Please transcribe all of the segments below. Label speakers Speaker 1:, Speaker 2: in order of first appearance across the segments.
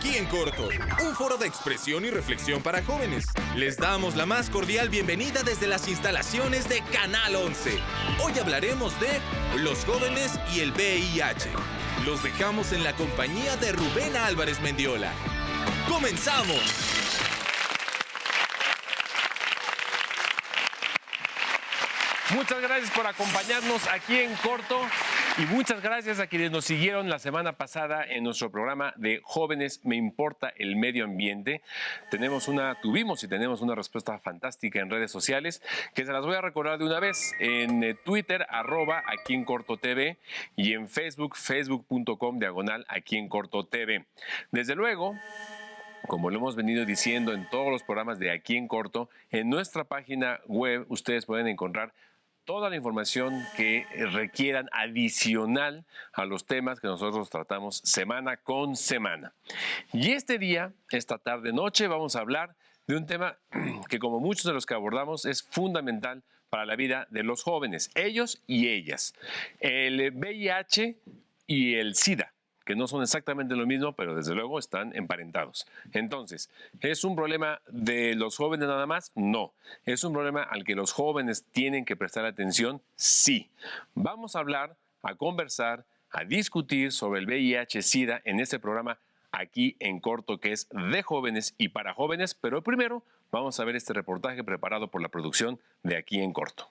Speaker 1: Aquí en Corto, un foro de expresión y reflexión para jóvenes. Les damos la más cordial bienvenida desde las instalaciones de Canal 11. Hoy hablaremos de los jóvenes y el VIH. Los dejamos en la compañía de Rubén Álvarez Mendiola. ¡Comenzamos!
Speaker 2: Muchas gracias por acompañarnos aquí en Corto y muchas gracias a quienes nos siguieron la semana pasada en nuestro programa de Jóvenes Me Importa el Medio Ambiente. Tuvimos y tenemos una respuesta fantástica en redes sociales que se las voy a recordar de una vez. En Twitter, @aquí en Corto TV, y en Facebook, facebook.com/aquí en Corto TV. Desde luego, como lo hemos venido diciendo en todos los programas de Aquí en Corto, en nuestra página web ustedes pueden encontrar toda la información que requieran adicional a los temas que nosotros tratamos semana con semana. Y esta tarde noche, vamos a hablar de un tema que, como muchos de los que abordamos, es fundamental para la vida de los jóvenes, ellos y ellas. El VIH y el SIDA, que no son exactamente lo mismo, pero desde luego están emparentados. Entonces, ¿es un problema de los jóvenes nada más? No. ¿Es un problema al que los jóvenes tienen que prestar atención? Sí. Vamos a hablar, a conversar, a discutir sobre el VIH-Sida en este programa Aquí en Corto, que es de jóvenes y para jóvenes, pero primero vamos a ver este reportaje preparado por la producción de Aquí en Corto.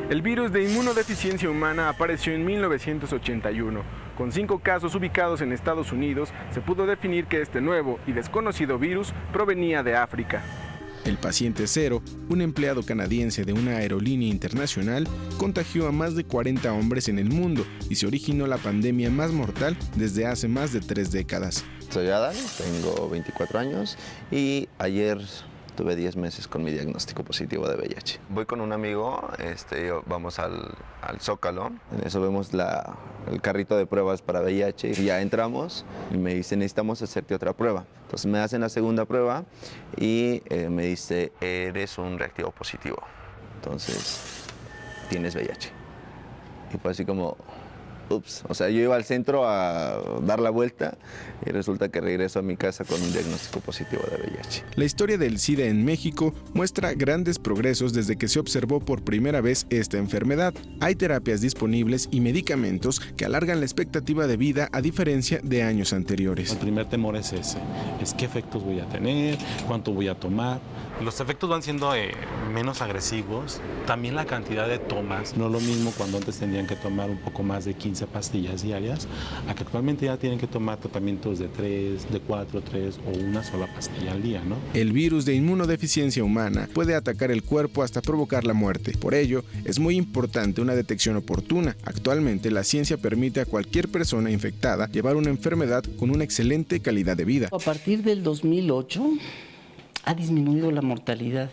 Speaker 3: El virus de inmunodeficiencia humana apareció en 1981. Con 5 casos ubicados en Estados Unidos, se pudo definir que este nuevo y desconocido virus provenía de África. El paciente cero, un empleado canadiense de una aerolínea internacional, contagió a más de 40 hombres en el mundo y se originó la pandemia más mortal desde hace más de 3 décadas.
Speaker 4: Soy Adán, tengo 24 años y ayer tuve 10 meses con mi diagnóstico positivo de VIH. Voy con un amigo, vamos al Zócalo, en eso vemos el carrito de pruebas para VIH y ya entramos y me dice, necesitamos hacerte otra prueba. Entonces me hacen la segunda prueba y me dice, eres un reactivo positivo, entonces tienes VIH. Y fue así como, ups, o sea, yo iba al centro a dar la vuelta y resulta que regreso a mi casa con un diagnóstico positivo de VIH.
Speaker 3: La historia del SIDA en México muestra grandes progresos desde que se observó por primera vez esta enfermedad. Hay terapias disponibles y medicamentos que alargan la expectativa de vida a diferencia de años anteriores.
Speaker 5: El primer temor es ese, es qué efectos voy a tener, cuánto voy a tomar. Los efectos van siendo menos agresivos, también la cantidad de tomas, no es lo mismo cuando antes tenían que tomar un poco más de 15 pastillas diarias, a que actualmente ya tienen que tomar tratamientos de 3, de 4, 3 o una sola pastilla al día, ¿no?
Speaker 3: El virus de inmunodeficiencia humana puede atacar el cuerpo hasta provocar la muerte. Por ello, es muy importante una detección oportuna. Actualmente, la ciencia permite a cualquier persona infectada llevar una enfermedad con una excelente calidad de vida.
Speaker 6: A partir del 2008 ha disminuido la mortalidad.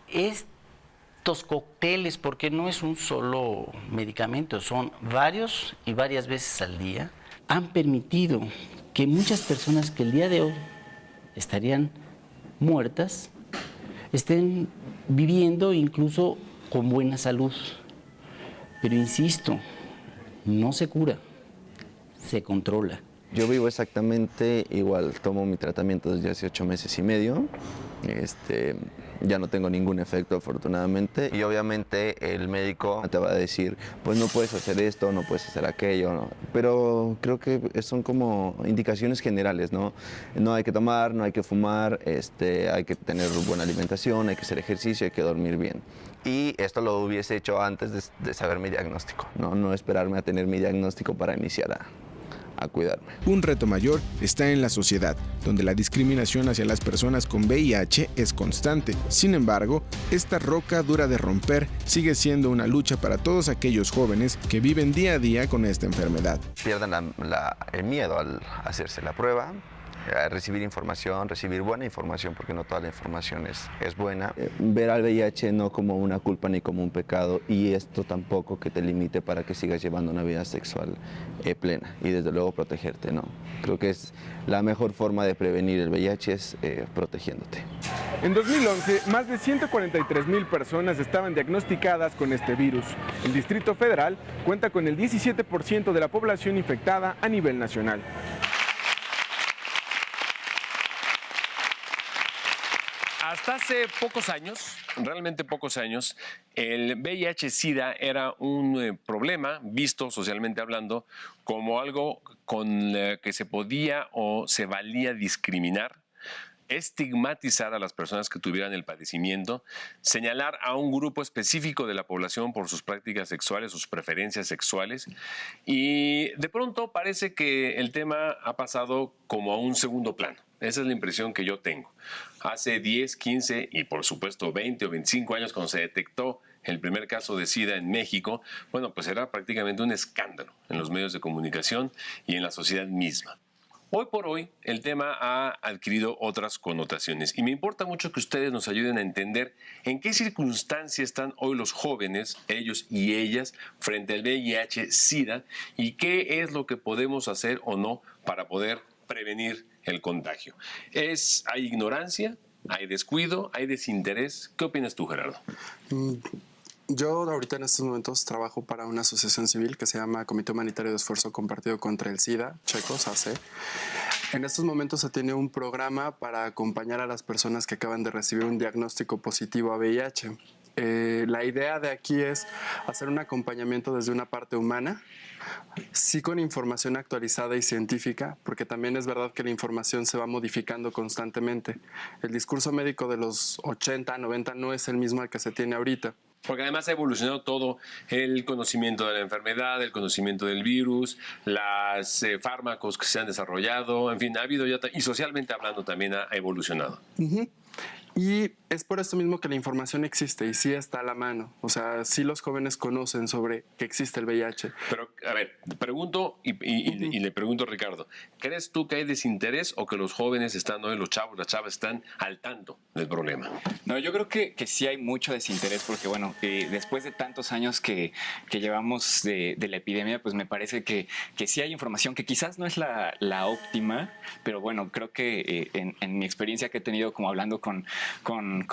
Speaker 6: Estos cócteles, porque no es un solo medicamento, son varios y varias veces al día, han permitido que muchas personas que el día de hoy estarían muertas, estén viviendo incluso con buena salud. Pero insisto, no se cura, se controla.
Speaker 4: Yo vivo exactamente igual, tomo mi tratamiento desde hace 8 meses y medio, ya no tengo ningún efecto afortunadamente y obviamente el médico te va a decir, pues no puedes hacer esto, no puedes hacer aquello, ¿no? Pero creo que son como indicaciones generales, ¿no? No hay que tomar, no hay que fumar, hay que tener buena alimentación, hay que hacer ejercicio, hay que dormir bien. Y esto lo hubiese hecho antes de saber mi diagnóstico, no esperarme a tener mi diagnóstico para iniciar a cuidarme.
Speaker 3: Un reto mayor está en la sociedad, donde la discriminación hacia las personas con VIH es constante. Sin embargo, esta roca dura de romper sigue siendo una lucha para todos aquellos jóvenes que viven día a día con esta enfermedad.
Speaker 4: Pierden el miedo al hacerse la prueba, recibir información, recibir buena información, porque no toda la información es buena. Ver al VIH no como una culpa ni como un pecado, y esto tampoco que te limite para que sigas llevando una vida sexual plena, y desde luego protegerte, ¿no? Creo que es la mejor forma de prevenir el VIH es protegiéndote.
Speaker 3: En 2011, más de 143,000 personas estaban diagnosticadas con este virus. El Distrito Federal cuenta con el 17% de la población infectada a nivel nacional.
Speaker 2: Hasta hace pocos años, realmente pocos años, el VIH-Sida era un problema visto socialmente hablando como algo con que se podía o se valía discriminar, estigmatizar a las personas que tuvieran el padecimiento, señalar a un grupo específico de la población por sus prácticas sexuales, sus preferencias sexuales, y de pronto parece que el tema ha pasado como a un segundo plano. Esa es la impresión que yo tengo. Hace 10, 15 y por supuesto 20 o 25 años, cuando se detectó el primer caso de SIDA en México, bueno, pues era prácticamente un escándalo en los medios de comunicación y en la sociedad misma. Hoy por hoy, el tema ha adquirido otras connotaciones y me importa mucho que ustedes nos ayuden a entender en qué circunstancias están hoy los jóvenes, ellos y ellas, frente al VIH-Sida y qué es lo que podemos hacer o no para poder prevenir el contagio. ¿Hay ignorancia? ¿Hay descuido? ¿Hay desinterés? ¿Qué opinas tú, Gerardo?
Speaker 7: Yo ahorita en estos momentos trabajo para una asociación civil que se llama Comité Humanitario de Esfuerzo Compartido contra el SIDA, Checos, AC. En estos momentos se tiene un programa para acompañar a las personas que acaban de recibir un diagnóstico positivo a VIH. La idea de aquí es hacer un acompañamiento desde una parte humana, sí con información actualizada y científica, porque también es verdad que la información se va modificando constantemente. El discurso médico de los 80, 90 no es el mismo al que se tiene ahorita.
Speaker 2: Porque además ha evolucionado todo el conocimiento de la enfermedad, el conocimiento del virus, los fármacos que se han desarrollado, en fin, ha habido ya, y socialmente hablando también ha evolucionado.
Speaker 7: Y es por esto mismo que la información existe y sí está a la mano. O sea, sí los jóvenes conocen sobre que existe el VIH.
Speaker 2: Pero, a ver, pregunto y le pregunto a Ricardo, ¿crees tú que hay desinterés o que los jóvenes están hoy, los chavos, las chavas están al tanto del problema?
Speaker 8: No, yo creo que sí hay mucho desinterés porque, bueno, después de tantos años que llevamos de la epidemia, pues me parece que sí hay información que quizás no es la óptima, pero bueno, creo que en mi experiencia que he tenido como hablando con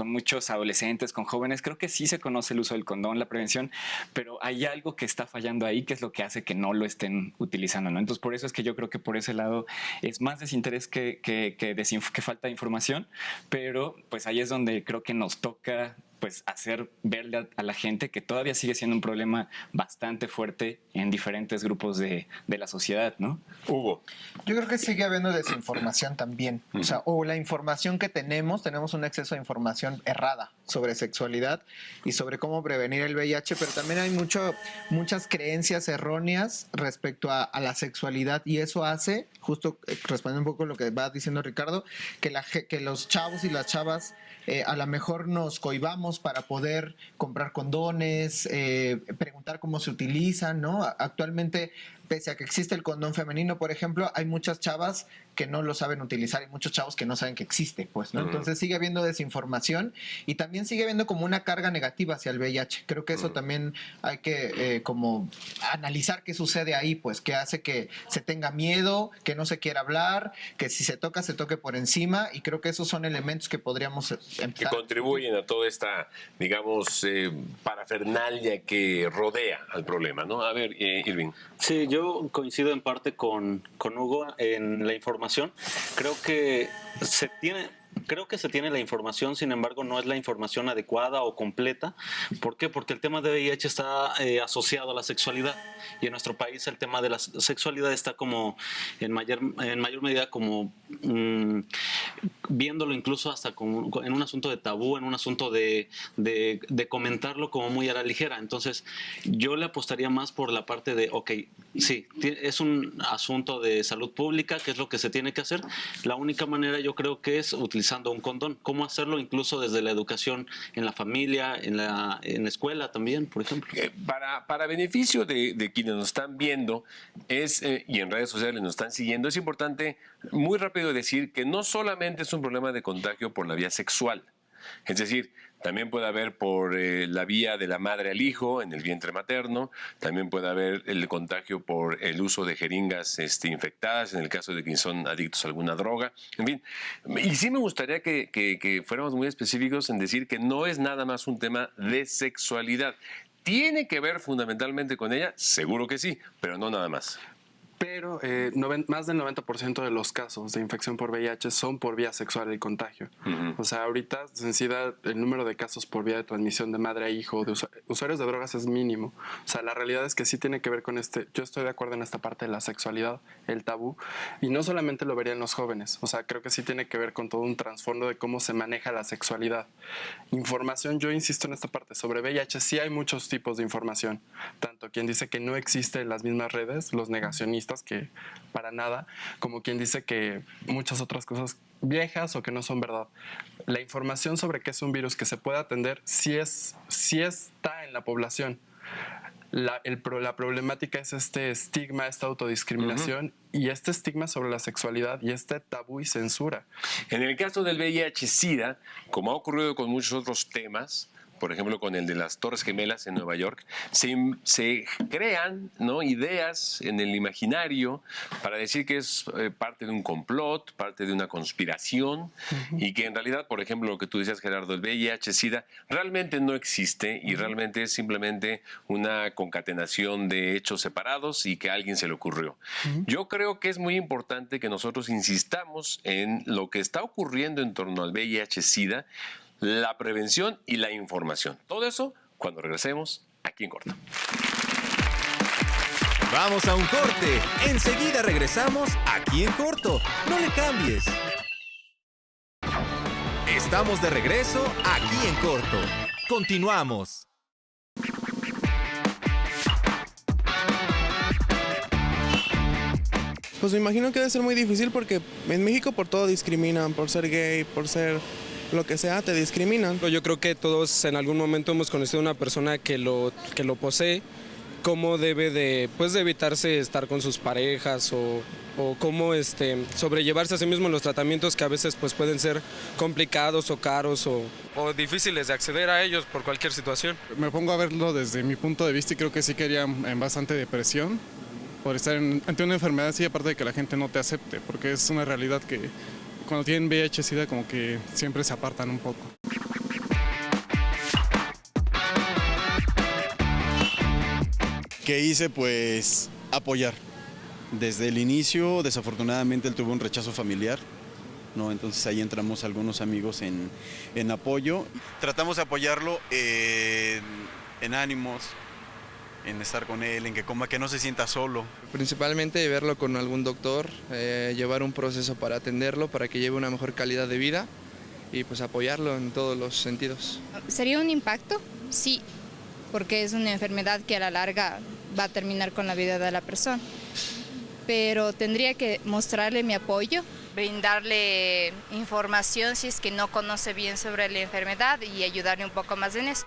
Speaker 8: muchos adolescentes, con jóvenes, creo que sí se conoce el uso del condón, la prevención, pero hay algo que está fallando ahí, que es lo que hace que no lo estén utilizando, ¿no? Entonces, por eso es que yo creo que por ese lado es más desinterés que falta de información, pero pues ahí es donde creo que nos toca pues hacer verle a la gente que todavía sigue siendo un problema bastante fuerte en diferentes grupos de la sociedad, ¿no?
Speaker 2: Hugo.
Speaker 9: Yo creo que sigue habiendo desinformación también. O sea, o la información que tenemos un exceso de información errada sobre sexualidad y sobre cómo prevenir el VIH, pero también hay muchas creencias erróneas respecto a la sexualidad y eso hace, justo respondiendo un poco a lo que va diciendo Ricardo, que los chavos y las chavas a lo mejor nos cohibamos para poder comprar condones, preguntar cómo se utilizan, ¿no? Actualmente, pese a que existe el condón femenino, por ejemplo, hay muchas chavas que no lo saben utilizar y muchos chavos que no saben que existe, pues, ¿no? Entonces sigue habiendo desinformación y también sigue habiendo como una carga negativa hacia el VIH. Creo que eso también hay que como analizar qué sucede ahí, pues, que hace que se tenga miedo, que no se quiera hablar, que si se toque por encima, y creo que esos son elementos que podríamos empezar.
Speaker 2: Que contribuyen a toda esta, digamos, parafernalia que rodea al problema, ¿no? A ver, Irving.
Speaker 5: Sí, yo coincido en parte con Hugo en la información. Creo que se tiene la información, sin embargo no es la información adecuada o completa. ¿Por qué? Porque el tema de VIH está asociado a la sexualidad y en nuestro país el tema de la sexualidad está como en mayor medida como viéndolo incluso hasta como en un asunto de tabú, en un asunto de comentarlo como muy a la ligera. Entonces yo le apostaría más por la parte de, ok, sí, es un asunto de salud pública, que es lo que se tiene que hacer. La única manera yo creo que es utilizar utilizando un condón. ¿Cómo hacerlo incluso desde la educación en la familia, en la escuela también, por ejemplo?
Speaker 2: Para beneficio de quienes nos están viendo y en redes sociales nos están siguiendo, es importante muy rápido decir que no solamente es un problema de contagio por la vía sexual. Es decir, también puede haber por la vía de la madre al hijo en el vientre materno, también puede haber el contagio por el uso de jeringas infectadas en el caso de quienes son adictos a alguna droga, en fin. Y sí me gustaría que fuéramos muy específicos en decir que no es nada más un tema de sexualidad. ¿Tiene que ver fundamentalmente con ella? Seguro que sí, pero no nada más.
Speaker 7: Pero más del 90% de los casos de infección por VIH son por vía sexual el contagio. O sea, ahorita en SIDA el número de casos por vía de transmisión de madre a hijo, de usuarios de drogas es mínimo. O sea, la realidad es que sí tiene que ver con yo estoy de acuerdo en esta parte de la sexualidad, el tabú, y no solamente lo vería en los jóvenes. O sea, creo que sí tiene que ver con todo un trasfondo de cómo se maneja la sexualidad. Información, yo insisto en esta parte, sobre VIH sí hay muchos tipos de información. Tanto quien dice que no existe en las mismas redes, los negacionistas, que para nada, como quien dice que muchas otras cosas viejas o que no son verdad. La información sobre qué es un virus que se puede atender sí está en la población. La problemática es este estigma, esta autodiscriminación y este estigma sobre la sexualidad y este tabú y censura.
Speaker 2: En el caso del VIH-Sida, como ha ocurrido con muchos otros temas, por ejemplo, con el de las Torres Gemelas en Nueva York, se crean, ¿no?, ideas en el imaginario para decir que es parte de un complot, parte de una conspiración, y que en realidad, por ejemplo, lo que tú decías, Gerardo, el VIH-Sida realmente no existe y realmente es simplemente una concatenación de hechos separados y que a alguien se le ocurrió. Yo creo que es muy importante que nosotros insistamos en lo que está ocurriendo en torno al VIH-Sida, la prevención y la información. Todo eso cuando regresemos aquí en Corto.
Speaker 1: Vamos a un corte. Enseguida regresamos aquí en Corto. No le cambies. Estamos de regreso aquí en Corto. Continuamos.
Speaker 10: Pues me imagino que debe ser muy difícil porque en México por todo discriminan, por ser gay, por ser lo que sea, te discriminan.
Speaker 11: Yo creo que todos en algún momento hemos conocido a una persona que lo posee, cómo debe de evitarse estar con sus parejas o cómo sobrellevarse a sí mismo en los tratamientos que a veces pues pueden ser complicados o caros o difíciles de acceder a ellos por cualquier situación.
Speaker 12: Me pongo a verlo desde mi punto de vista y creo que sí quedaría en bastante depresión por estar ante una enfermedad así, aparte de que la gente no te acepte, porque es una realidad que cuando tienen VIH-Sida como que siempre se apartan un poco.
Speaker 13: ¿Qué hice? Pues apoyar. Desde el inicio, desafortunadamente, él tuvo un rechazo familiar, ¿no? Entonces ahí entramos algunos amigos en apoyo. Tratamos de apoyarlo en ánimos, en estar con él, en que coma, que no se sienta solo.
Speaker 10: Principalmente verlo con algún doctor, llevar un proceso para atenderlo, para que lleve una mejor calidad de vida y pues apoyarlo en todos los sentidos.
Speaker 14: ¿Sería un impacto? Sí, porque es una enfermedad que a la larga va a terminar con la vida de la persona. Pero tendría que mostrarle mi apoyo, brindarle información si es que no conoce bien sobre la enfermedad y ayudarle un poco más en eso.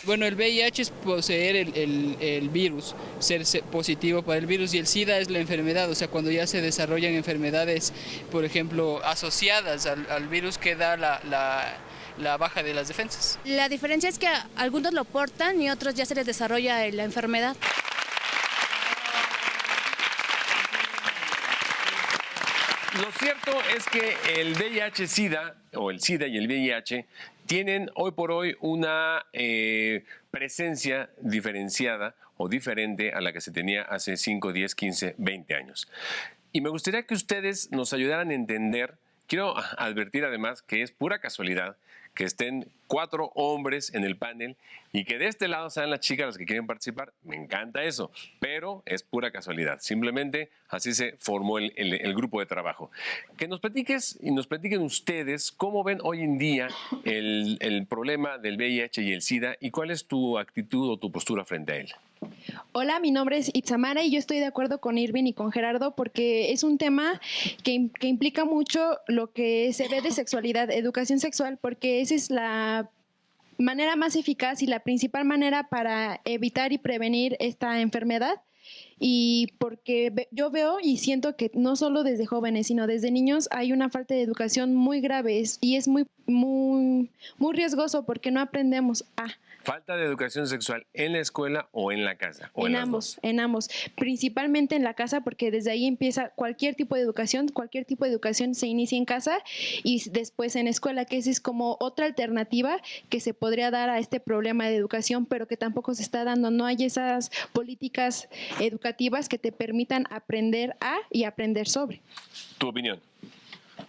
Speaker 15: Bueno, el VIH es poseer el virus, ser positivo para el virus, y el SIDA es la enfermedad, o sea, cuando ya se desarrollan enfermedades, por ejemplo, asociadas al virus que da la baja de las defensas.
Speaker 16: La diferencia es que algunos lo portan y otros ya se les desarrolla la enfermedad.
Speaker 2: Lo cierto es que el VIH-Sida, o el SIDA y el VIH, tienen hoy por hoy una presencia diferenciada o diferente a la que se tenía hace 5, 10, 15, 20 años. Y me gustaría que ustedes nos ayudaran a entender, quiero advertir además que es pura casualidad que estén 4 hombres en el panel y que de este lado sean las chicas las que quieren participar. Me encanta eso, pero es pura casualidad. Simplemente así se formó el grupo de trabajo. Que nos platiquen ustedes cómo ven hoy en día el problema del VIH y el SIDA y cuál es tu actitud o tu postura frente a él.
Speaker 17: Hola, mi nombre es Itzamara y yo estoy de acuerdo con Irving y con Gerardo porque es un tema que implica mucho lo que se ve de sexualidad, educación sexual, porque esa es la manera más eficaz y la principal manera para evitar y prevenir esta enfermedad. Y porque yo veo y siento que no solo desde jóvenes, sino desde niños hay una falta de educación muy grave y es muy riesgoso porque no aprendemos a...
Speaker 2: ¿Falta de educación sexual en la escuela o en la casa? ¿O
Speaker 17: En
Speaker 2: las
Speaker 17: ambos,
Speaker 2: dos?
Speaker 17: en ambos. Principalmente en la casa, porque desde ahí empieza cualquier tipo de educación se inicia en casa y después en escuela, que esa es como otra alternativa que se podría dar a este problema de educación, pero que tampoco se está dando. No hay esas políticas educativas que te permitan aprender a y aprender sobre.
Speaker 2: ¿Tu opinión?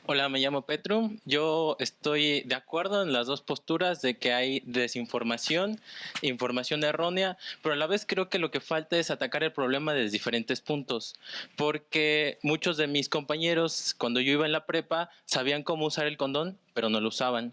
Speaker 18: Hola, me llamo Petru. Yo estoy de acuerdo en las dos posturas de que hay desinformación, información errónea, pero a la vez creo que lo que falta es atacar el problema desde diferentes puntos, porque muchos de mis compañeros cuando yo iba en la prepa sabían cómo usar el condón, pero no lo usaban.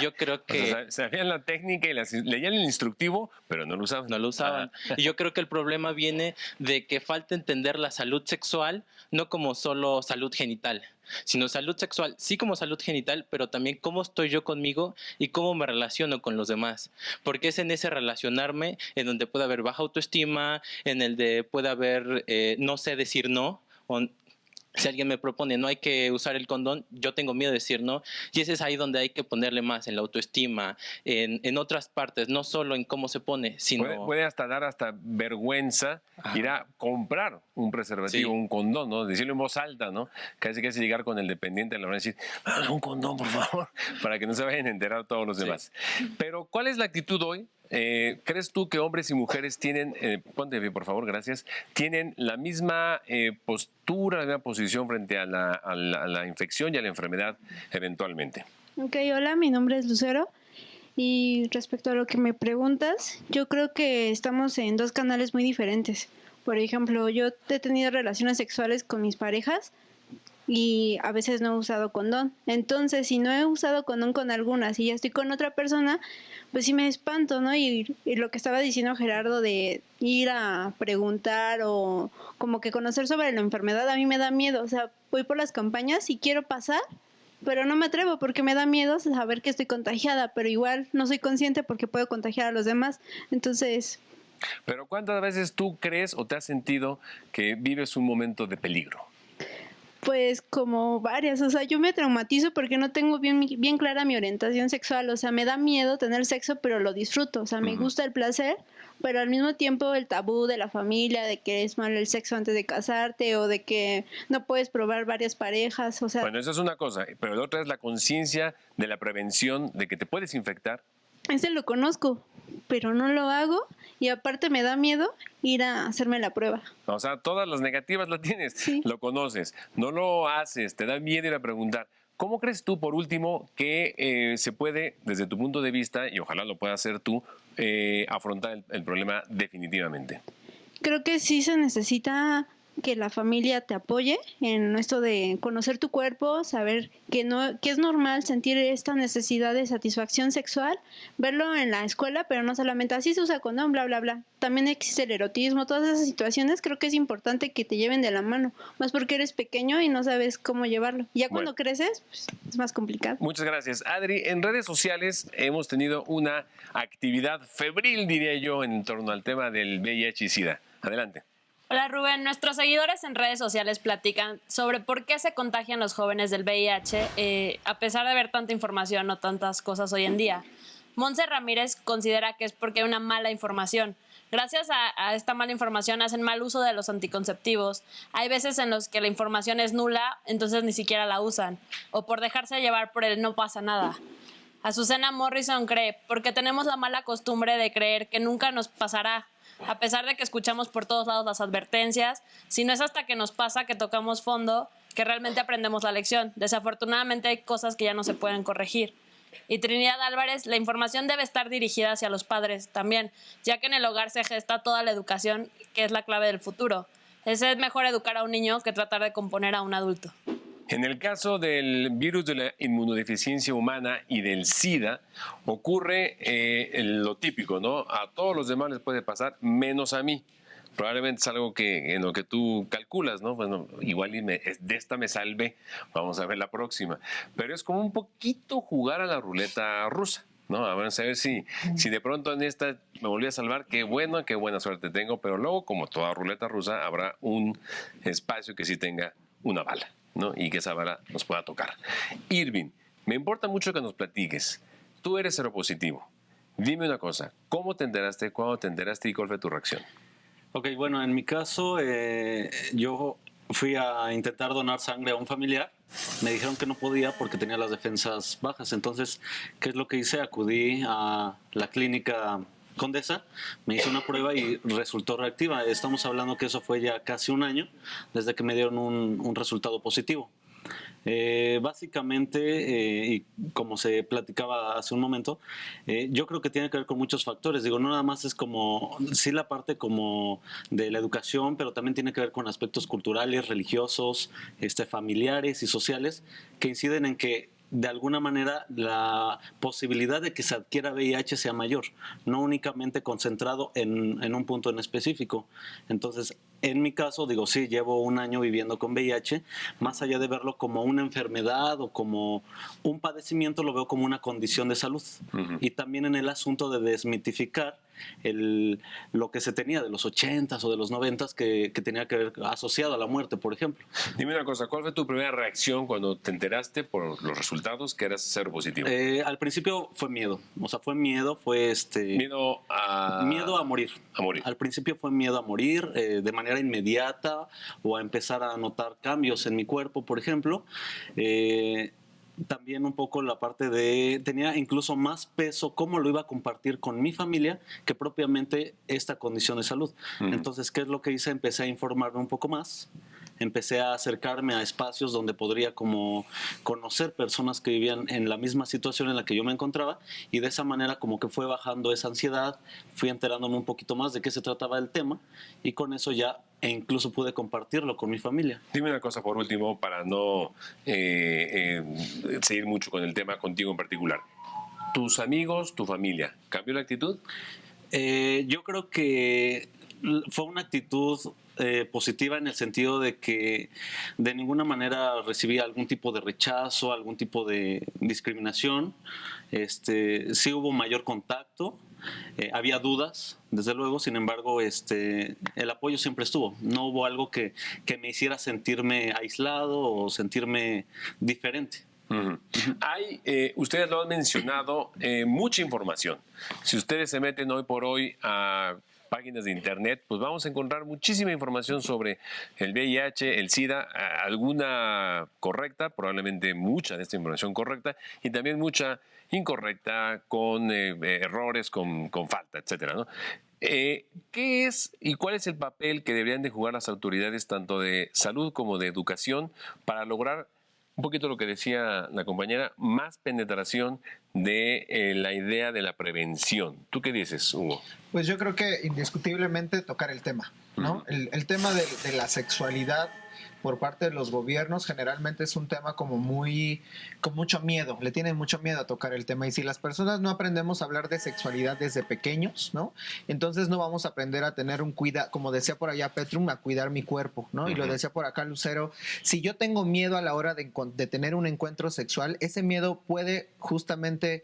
Speaker 18: Yo creo que...
Speaker 2: O sea, sabían la técnica y leían el instructivo, pero no lo usaban.
Speaker 18: No lo usaban. Y yo creo que el problema viene de que falta entender la salud sexual, no como solo salud genital, sino salud sexual, sí como salud genital, pero también cómo estoy yo conmigo y cómo me relaciono con los demás. Porque es en ese relacionarme en donde puede haber baja autoestima, en el de puede haber no sé decir no, o si alguien me propone no hay que usar el condón, yo tengo miedo de decir no, y ese es ahí donde hay que ponerle más en la autoestima, en otras partes, no solo en cómo se pone, sino...
Speaker 2: Puede hasta dar hasta vergüenza ir a comprar un preservativo,
Speaker 18: Sí.
Speaker 2: un condón, ¿no? Decirlo en voz alta, ¿no? Casi llegar con el dependiente a la hora de decir, un condón, por favor, para que no se vayan a enterar todos los demás. Pero, ¿cuál es la actitud hoy? ¿Crees tú que hombres y mujeres tienen, ponte bien, por favor, gracias, tienen la misma postura, la misma posición frente a la infección y a la enfermedad eventualmente?
Speaker 19: Ok, hola, mi nombre es Lucero y respecto a lo que me preguntas, yo creo que estamos en dos canales muy diferentes. Por ejemplo, yo he tenido relaciones sexuales con mis parejas y a veces no he usado condón. Entonces, si no he usado condón con algunas y ya estoy con otra persona, pues sí me espanto, ¿no? Y lo que estaba diciendo Gerardo de ir a preguntar o como que conocer sobre la enfermedad, a mí me da miedo. O sea, voy por las campañas y quiero pasar, pero no me atrevo porque me da miedo saber que estoy contagiada, pero igual no soy consciente porque puedo contagiar a los demás. Entonces...
Speaker 2: Pero ¿cuántas veces tú crees o te has sentido que vives un momento de peligro?
Speaker 19: Pues como varias, o sea, yo me traumatizo porque no tengo bien clara mi orientación sexual, o sea, me da miedo tener sexo, pero lo disfruto, o sea, me gusta el placer, pero al mismo tiempo el tabú de la familia, de que es malo el sexo antes de casarte o de que no puedes probar varias parejas, o sea...
Speaker 2: Bueno, eso es una cosa, pero la otra es la conciencia de la prevención de que te puedes infectar.
Speaker 19: Ese lo conozco, pero no lo hago y aparte me da miedo ir a hacerme la prueba.
Speaker 2: O sea, todas las negativas las tienes, lo conoces, no lo haces, te da miedo ir a preguntar. ¿Cómo crees tú, por último, que se puede, desde tu punto de vista, y ojalá lo puedas hacer tú, afrontar el problema definitivamente?
Speaker 19: Creo que sí se necesita que la familia te apoye en esto de conocer tu cuerpo, saber que es normal sentir esta necesidad de satisfacción sexual, verlo en la escuela, pero no solamente así se usa condón, bla, bla, bla. También existe el erotismo, todas esas situaciones creo que es importante que te lleven de la mano, más porque eres pequeño y no sabes cómo llevarlo. Ya cuando creces, pues, es más complicado.
Speaker 2: Muchas gracias. Adri, en redes sociales hemos tenido una actividad febril, diría yo, en torno al tema del VIH y SIDA. Adelante.
Speaker 20: Hola Rubén, nuestros seguidores en redes sociales platican sobre por qué se contagian los jóvenes del VIH a pesar de ver tanta información o tantas cosas hoy en día. Monse Ramírez considera que es porque hay una mala información. Gracias a esta mala información hacen mal uso de los anticonceptivos. Hay veces en los que la información es nula, entonces ni siquiera la usan. O por dejarse llevar por el no pasa nada. Azucena Morrison cree, porque tenemos la mala costumbre de creer que nunca nos pasará. A pesar de que escuchamos por todos lados las advertencias, si no es hasta que nos pasa que tocamos fondo, que realmente aprendemos la lección. Desafortunadamente hay cosas que ya no se pueden corregir. Y Trinidad Álvarez, la información debe estar dirigida hacia los padres también, ya que en el hogar se gesta toda la educación, que es la clave del futuro. Es mejor educar a un niño que tratar de componer a un adulto.
Speaker 2: En el caso del virus de la inmunodeficiencia humana y del SIDA, ocurre lo típico, ¿no? A todos los demás les puede pasar, menos a mí. probablemente es algo que en lo que tú calculas, ¿no? Bueno, igual de esta me salvé, vamos a ver la próxima. Pero es como un poquito jugar a la ruleta rusa, ¿no? A ver si de pronto en esta me volví a salvar, qué buena suerte tengo, pero luego, como toda ruleta rusa, habrá un espacio que sí tenga una bala, ¿no? Y que esa bala nos pueda tocar. Irving, me importa mucho que nos platiques. Tú eres seropositivo. Dime una cosa, ¿cómo te enteraste, cuándo te enteraste y cuál fue tu reacción?
Speaker 21: Ok, bueno, en mi caso, yo fui a intentar donar sangre a un familiar. Me dijeron que no podía porque tenía las defensas bajas. Entonces, ¿qué es lo que hice? Acudí a la clínica Condesa, me hice una prueba y resultó reactiva. Estamos hablando que eso fue ya casi un año desde que me dieron un resultado positivo. Básicamente, y como se platicaba hace un momento, yo creo que tiene que ver con muchos factores. Digo, no nada más es como, sí, la parte como de la educación, pero también tiene que ver con aspectos culturales, religiosos, familiares y sociales que inciden en que de alguna manera la posibilidad de que se adquiera VIH sea mayor, no únicamente concentrado en un punto en específico. Entonces, en mi caso, digo, sí, llevo un año viviendo con VIH, más allá de verlo como una enfermedad o como un padecimiento, lo veo como una condición de salud. Y también en el asunto de desmitificar lo que se tenía de los 80s o de los 90s que tenía que ver asociado a la muerte, por ejemplo.
Speaker 2: Dime una cosa, ¿cuál fue tu primera reacción cuando te enteraste por los resultados que eras seropositivo?
Speaker 21: Al principio fue miedo, fue
Speaker 2: miedo a
Speaker 21: morir. Al principio fue miedo a morir de manera inmediata o a empezar a notar cambios en mi cuerpo, por ejemplo. También un poco la parte de, tenía incluso más peso cómo lo iba a compartir con mi familia que propiamente esta condición de salud. Entonces, ¿qué es lo que hice? Empecé a informarme un poco más, empecé a acercarme a espacios donde podría como conocer personas que vivían en la misma situación en la que yo me encontraba, y de esa manera como que fue bajando esa ansiedad, fui enterándome un poquito más de qué se trataba el tema, y con eso ya incluso pude compartirlo con mi familia.
Speaker 2: Dime una cosa por último, para no seguir mucho con el tema contigo en particular. ¿Tus amigos, tu familia, cambió la actitud?
Speaker 21: Yo creo que fue una actitud positiva en el sentido de que de ninguna manera recibí algún tipo de rechazo, algún tipo de discriminación. Sí hubo mayor contacto, había dudas, desde luego, sin embargo, el apoyo siempre estuvo. No hubo algo que me hiciera sentirme aislado o sentirme diferente.
Speaker 2: Hay, ustedes lo han mencionado, mucha información. Si ustedes se meten hoy por hoy a páginas de internet, pues vamos a encontrar muchísima información sobre el VIH, el SIDA, alguna correcta, probablemente mucha de esta información correcta, y también mucha incorrecta, con errores, con falta, etcétera, ¿no? ¿Qué es y cuál es el papel que deberían de jugar las autoridades, tanto de salud como de educación, para lograr un poquito lo que decía la compañera, más penetración de la idea de la prevención? ¿Tú qué dices, Hugo?
Speaker 9: Pues yo creo que indiscutiblemente tocar el tema, ¿no? El tema de la sexualidad por parte de los gobiernos generalmente es un tema como con mucho miedo, le tienen mucho miedo a tocar el tema, y si las personas no aprendemos a hablar de sexualidad desde pequeños, ¿no? Entonces no vamos a aprender a tener un cuidado, como decía por allá Petrum, a cuidar mi cuerpo, ¿no? Y lo decía por acá Lucero, si yo tengo miedo a la hora de tener un encuentro sexual, ese miedo puede justamente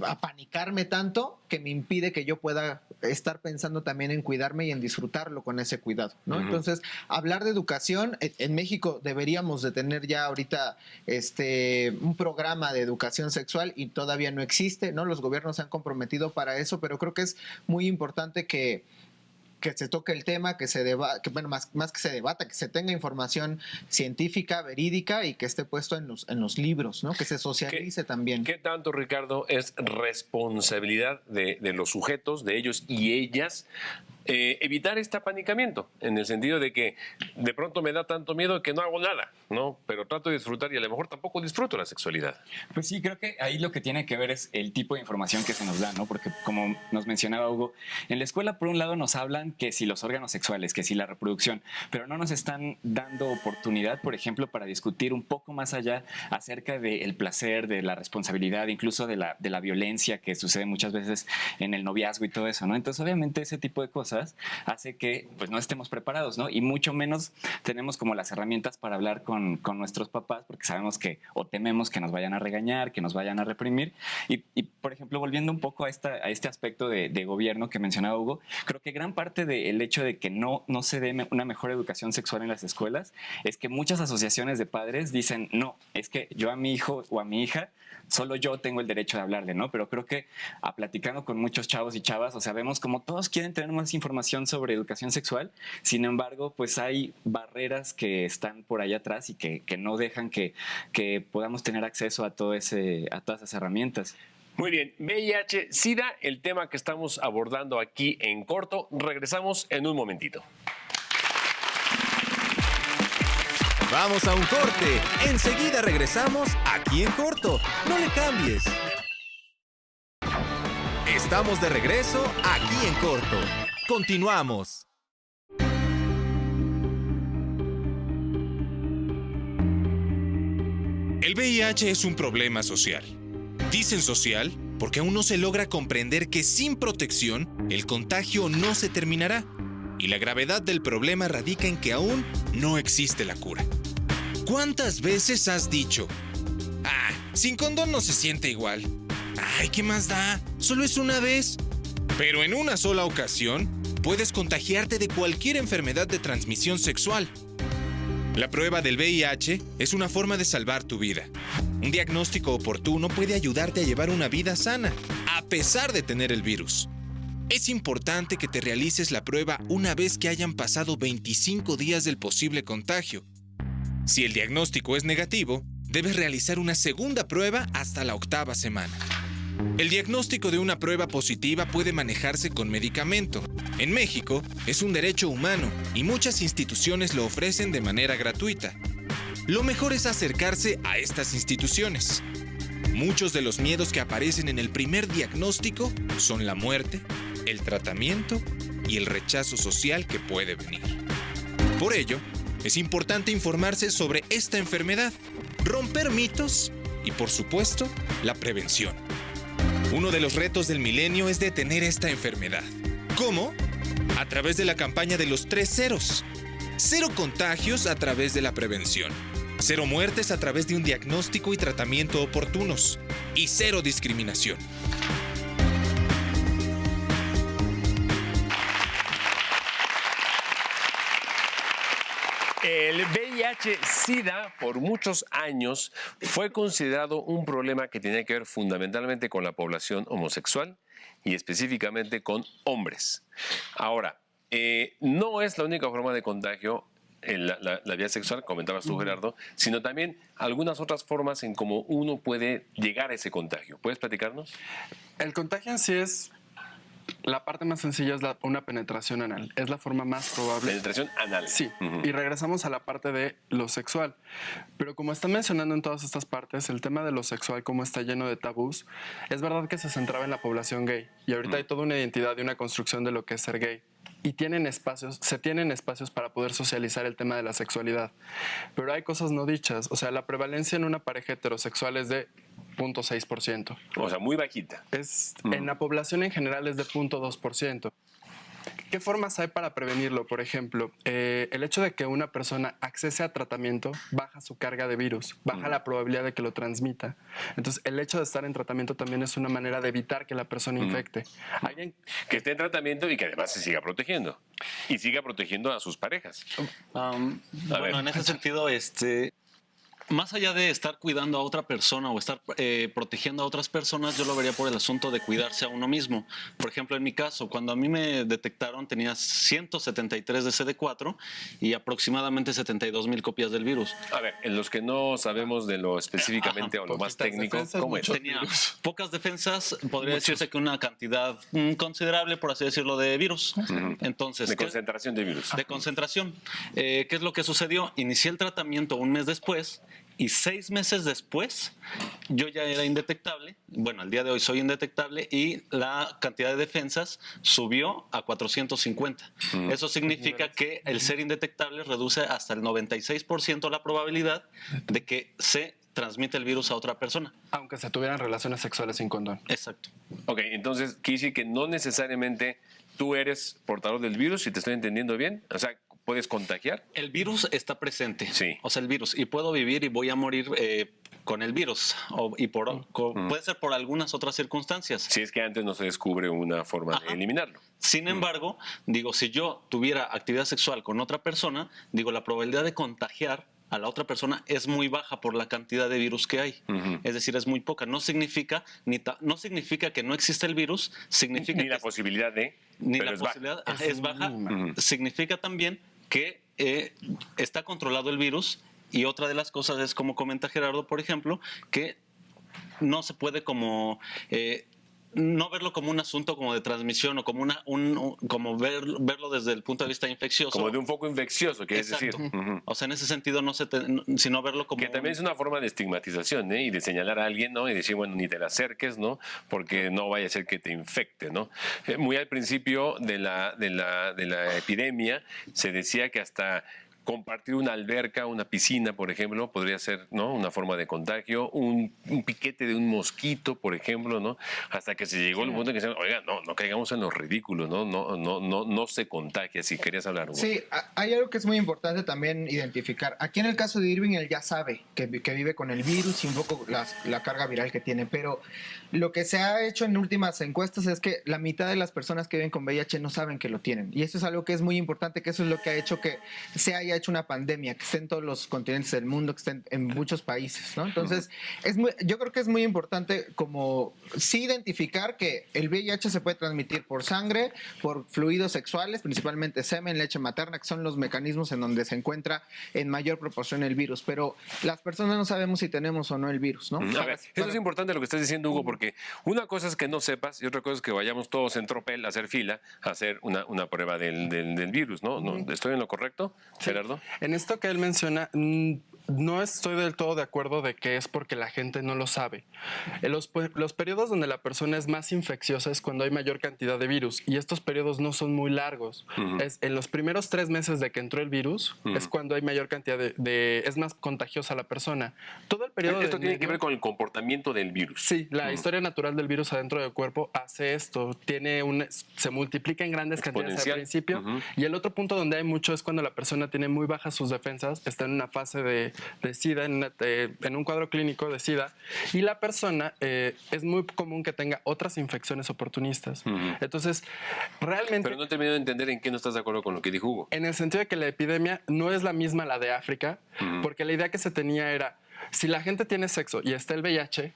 Speaker 9: apanicarme tanto que me impide que yo pueda estar pensando también en cuidarme y en disfrutarlo con ese cuidado, ¿no? Entonces, hablar de educación, en México deberíamos de tener ya ahorita un programa de educación sexual y todavía no existe, ¿no? Los gobiernos se han comprometido para eso, pero creo que es muy importante que se toque el tema, que se debata, bueno, más que se debata, que se tenga información científica, verídica, y que esté puesto en los libros, ¿no? Que se socialice también.
Speaker 2: ¿Qué tanto, Ricardo, es responsabilidad de los sujetos, de ellos y ellas, evitar este apanicamiento? En el sentido de que de pronto me da tanto miedo que no hago nada, ¿no? Pero trato de disfrutar y a lo mejor tampoco disfruto la sexualidad.
Speaker 8: Pues sí, creo que ahí lo que tiene que ver es el tipo de información que se nos da, ¿no? Porque como nos mencionaba Hugo, en la escuela por un lado nos hablan que si los órganos sexuales, que si la reproducción, pero no nos están dando oportunidad, por ejemplo, para discutir un poco más allá acerca del placer, de la responsabilidad, incluso de la violencia que sucede muchas veces en el noviazgo y todo eso, ¿no? Entonces, obviamente, ese tipo de cosas cosas, hace que pues no estemos preparados, ¿no? Y mucho menos tenemos como las herramientas para hablar con nuestros papás, porque sabemos que o tememos que nos vayan a regañar, que nos vayan a reprimir. Y por ejemplo, volviendo un poco a este aspecto de gobierno que mencionaba Hugo, creo que gran parte del hecho de que no se dé una mejor educación sexual en las escuelas es que muchas asociaciones de padres dicen, no, es que yo a mi hijo o a mi hija solo yo tengo el derecho de hablarle, ¿no? Pero creo que platicando con muchos chavos y chavas, o sea, vemos como todos quieren tener más información sobre educación sexual, sin embargo, pues hay barreras que están por allá atrás y que no dejan que podamos tener acceso a todas esas herramientas.
Speaker 2: Muy bien, VIH, SIDA, el tema que estamos abordando aquí en corto. Regresamos en un momentito.
Speaker 1: Vamos a un corte. Enseguida regresamos aquí en corto. No le cambies. Estamos de regreso aquí en corto. Continuamos. El VIH es un problema social. Dicen social porque aún no se logra comprender que sin protección el contagio no se terminará. Y la gravedad del problema radica en que aún no existe la cura. ¿Cuántas veces has dicho? Sin condón no se siente igual. Ay, ¿qué más da? Solo es una vez. Pero en una sola ocasión puedes contagiarte de cualquier enfermedad de transmisión sexual. La prueba del VIH es una forma de salvar tu vida. Un diagnóstico oportuno puede ayudarte a llevar una vida sana, a pesar de tener el virus. Es importante que te realices la prueba una vez que hayan pasado 25 días del posible contagio. Si el diagnóstico es negativo, debes realizar una segunda prueba hasta la 8ª semana. El diagnóstico de una prueba positiva puede manejarse con medicamento. En México, es un derecho humano y muchas instituciones lo ofrecen de manera gratuita. Lo mejor es acercarse a estas instituciones. Muchos de los miedos que aparecen en el primer diagnóstico son la muerte, el tratamiento y el rechazo social que puede venir. Por ello, es importante informarse sobre esta enfermedad, romper mitos y, por supuesto, la prevención. Uno de los retos del milenio es detener esta enfermedad. ¿Cómo? A través de la campaña de los 3 ceros. 0 contagios a través de la prevención. 0 muertes a través de un diagnóstico y tratamiento oportunos. Y 0 discriminación.
Speaker 2: El VIH-Sida por muchos años fue considerado un problema que tenía que ver fundamentalmente con la población homosexual y específicamente con hombres. Ahora, no es la única forma de contagio en la vía sexual, comentabas tú, Gerardo, sino también algunas otras formas en cómo uno puede llegar a ese contagio. ¿Puedes platicarnos?
Speaker 7: El contagio en sí es... La parte más sencilla es una penetración anal. Es la forma más probable.
Speaker 2: ¿Penetración anal?
Speaker 7: Sí. Y regresamos a la parte de lo sexual. Pero como están mencionando en todas estas partes, el tema de lo sexual, como está lleno de tabús, es verdad que se centraba en la población gay. Y ahorita hay toda una identidad y una construcción de lo que es ser gay. Y se tienen espacios para poder socializar el tema de la sexualidad. Pero hay cosas no dichas. O sea, la prevalencia en una pareja heterosexual es de 0.6%.
Speaker 2: O sea, muy bajita.
Speaker 7: En la población en general es de 0.2%. ¿Qué formas hay para prevenirlo? Por ejemplo, el hecho de que una persona accese a tratamiento baja su carga de virus, baja la probabilidad de que lo transmita. Entonces, el hecho de estar en tratamiento también es una manera de evitar que la persona infecte. Alguien
Speaker 2: que esté en tratamiento y que además se siga protegiendo. Y siga protegiendo a sus parejas.
Speaker 21: Bueno, en ese sentido, más allá de estar cuidando a otra persona o estar protegiendo a otras personas, yo lo vería por el asunto de cuidarse a uno mismo. Por ejemplo, en mi caso, cuando a mí me detectaron tenía 173 de CD4 y aproximadamente 72,000 copias del virus.
Speaker 2: A ver, en los que no sabemos de lo específicamente o lo más técnico, ¿cómo es?
Speaker 21: Tenía pocas defensas, podría decirse que una cantidad considerable, por así decirlo, de virus. Entonces,
Speaker 2: de concentración de virus.
Speaker 21: De concentración. ¿Qué es lo que sucedió? Inicié el tratamiento un mes después. Y 6 meses después, yo ya era indetectable. Bueno, al día de hoy soy indetectable y la cantidad de defensas subió a 450. Eso significa que el ser indetectable reduce hasta el 96% la probabilidad de que se transmite el virus a otra persona.
Speaker 7: Aunque se tuvieran relaciones sexuales sin condón.
Speaker 21: Exacto.
Speaker 2: Ok, entonces quiere decir que no necesariamente tú eres portador del virus, si te estoy entendiendo bien. O sea, ¿puedes contagiar?
Speaker 21: El virus está presente.
Speaker 2: Sí.
Speaker 21: O sea, el virus. Y puedo vivir y voy a morir con el virus. Puede ser por algunas otras circunstancias.
Speaker 2: Si es que antes no se descubre una forma de eliminarlo.
Speaker 21: Sin embargo, digo, si yo tuviera actividad sexual con otra persona, digo, la probabilidad de contagiar a la otra persona es muy baja por la cantidad de virus que hay. Es decir, es muy poca. No significa, no significa que no exista el virus, significa
Speaker 2: ni la posibilidad de...
Speaker 21: Ni
Speaker 2: pero
Speaker 21: la
Speaker 2: es baja.
Speaker 21: posibilidad es baja. Significa también que está controlado el virus. Y otra de las cosas es, como comenta Gerardo, por ejemplo, que no se puede como... no verlo como un asunto como de transmisión o como como verlo desde el punto de vista infeccioso.
Speaker 2: Como de un foco infeccioso, quieres decir.
Speaker 21: O sea, en ese sentido, sino verlo como...
Speaker 2: Que también es una forma de estigmatización, ¿eh? Y de señalar a alguien, ¿no? Y decir, bueno, ni te le acerques, ¿no? Porque no vaya a ser que te infecte, ¿no? Muy al principio de la epidemia se decía que hasta compartir una alberca, una piscina, por ejemplo, podría ser, ¿no?, una forma de contagio, un piquete de un mosquito, por ejemplo, ¿no? Hasta que se llegó el punto en que se oiga, no caigamos en los ridículos, ¿no? No se contagia. Si querías hablar, Hugo.
Speaker 9: Sí, hay algo que es muy importante también identificar. Aquí en el caso de Irving, él ya sabe que vive con el virus y un poco la carga viral que tiene, pero lo que se ha hecho en últimas encuestas es que la mitad de las personas que viven con VIH no saben que lo tienen. Y eso es algo que es muy importante, que eso es lo que ha hecho que se haya hecho una pandemia, que esté en todos los continentes del mundo, que esté en muchos países, ¿no? Entonces, yo creo que es muy importante como sí identificar que el VIH se puede transmitir por sangre, por fluidos sexuales, principalmente semen, leche materna, que son los mecanismos en donde se encuentra en mayor proporción el virus, pero las personas no sabemos si tenemos o no el virus, ¿no?
Speaker 2: A ver, eso es importante lo que estás diciendo, Hugo, porque una cosa es que no sepas y otra cosa es que vayamos todos en tropel a hacer fila, a hacer una prueba del virus, ¿no? ¿Estoy en lo correcto, Gerardo?
Speaker 7: En esto que él menciona, no estoy del todo de acuerdo de que es porque la gente no lo sabe. Los periodos donde la persona es más infecciosa es cuando hay mayor cantidad de virus y estos periodos no son muy largos. En los primeros 3 meses de que entró el virus es cuando hay mayor cantidad es más contagiosa la persona. Todo el periodo
Speaker 2: esto tiene que ver con el comportamiento del virus.
Speaker 7: Sí, la historia natural del virus adentro del cuerpo hace esto. Se multiplica en grandes cantidades al principio y el otro punto donde hay mucho es cuando la persona tiene muy bajas sus defensas, está en una fase de SIDA, en un cuadro clínico de SIDA, y la persona es muy común que tenga otras infecciones oportunistas. Entonces, realmente...
Speaker 2: Pero no he terminado de entender en qué no estás de acuerdo con lo que dijo Hugo.
Speaker 7: En el sentido de que la epidemia no es la misma la de África, porque la idea que se tenía era, si la gente tiene sexo y está el VIH,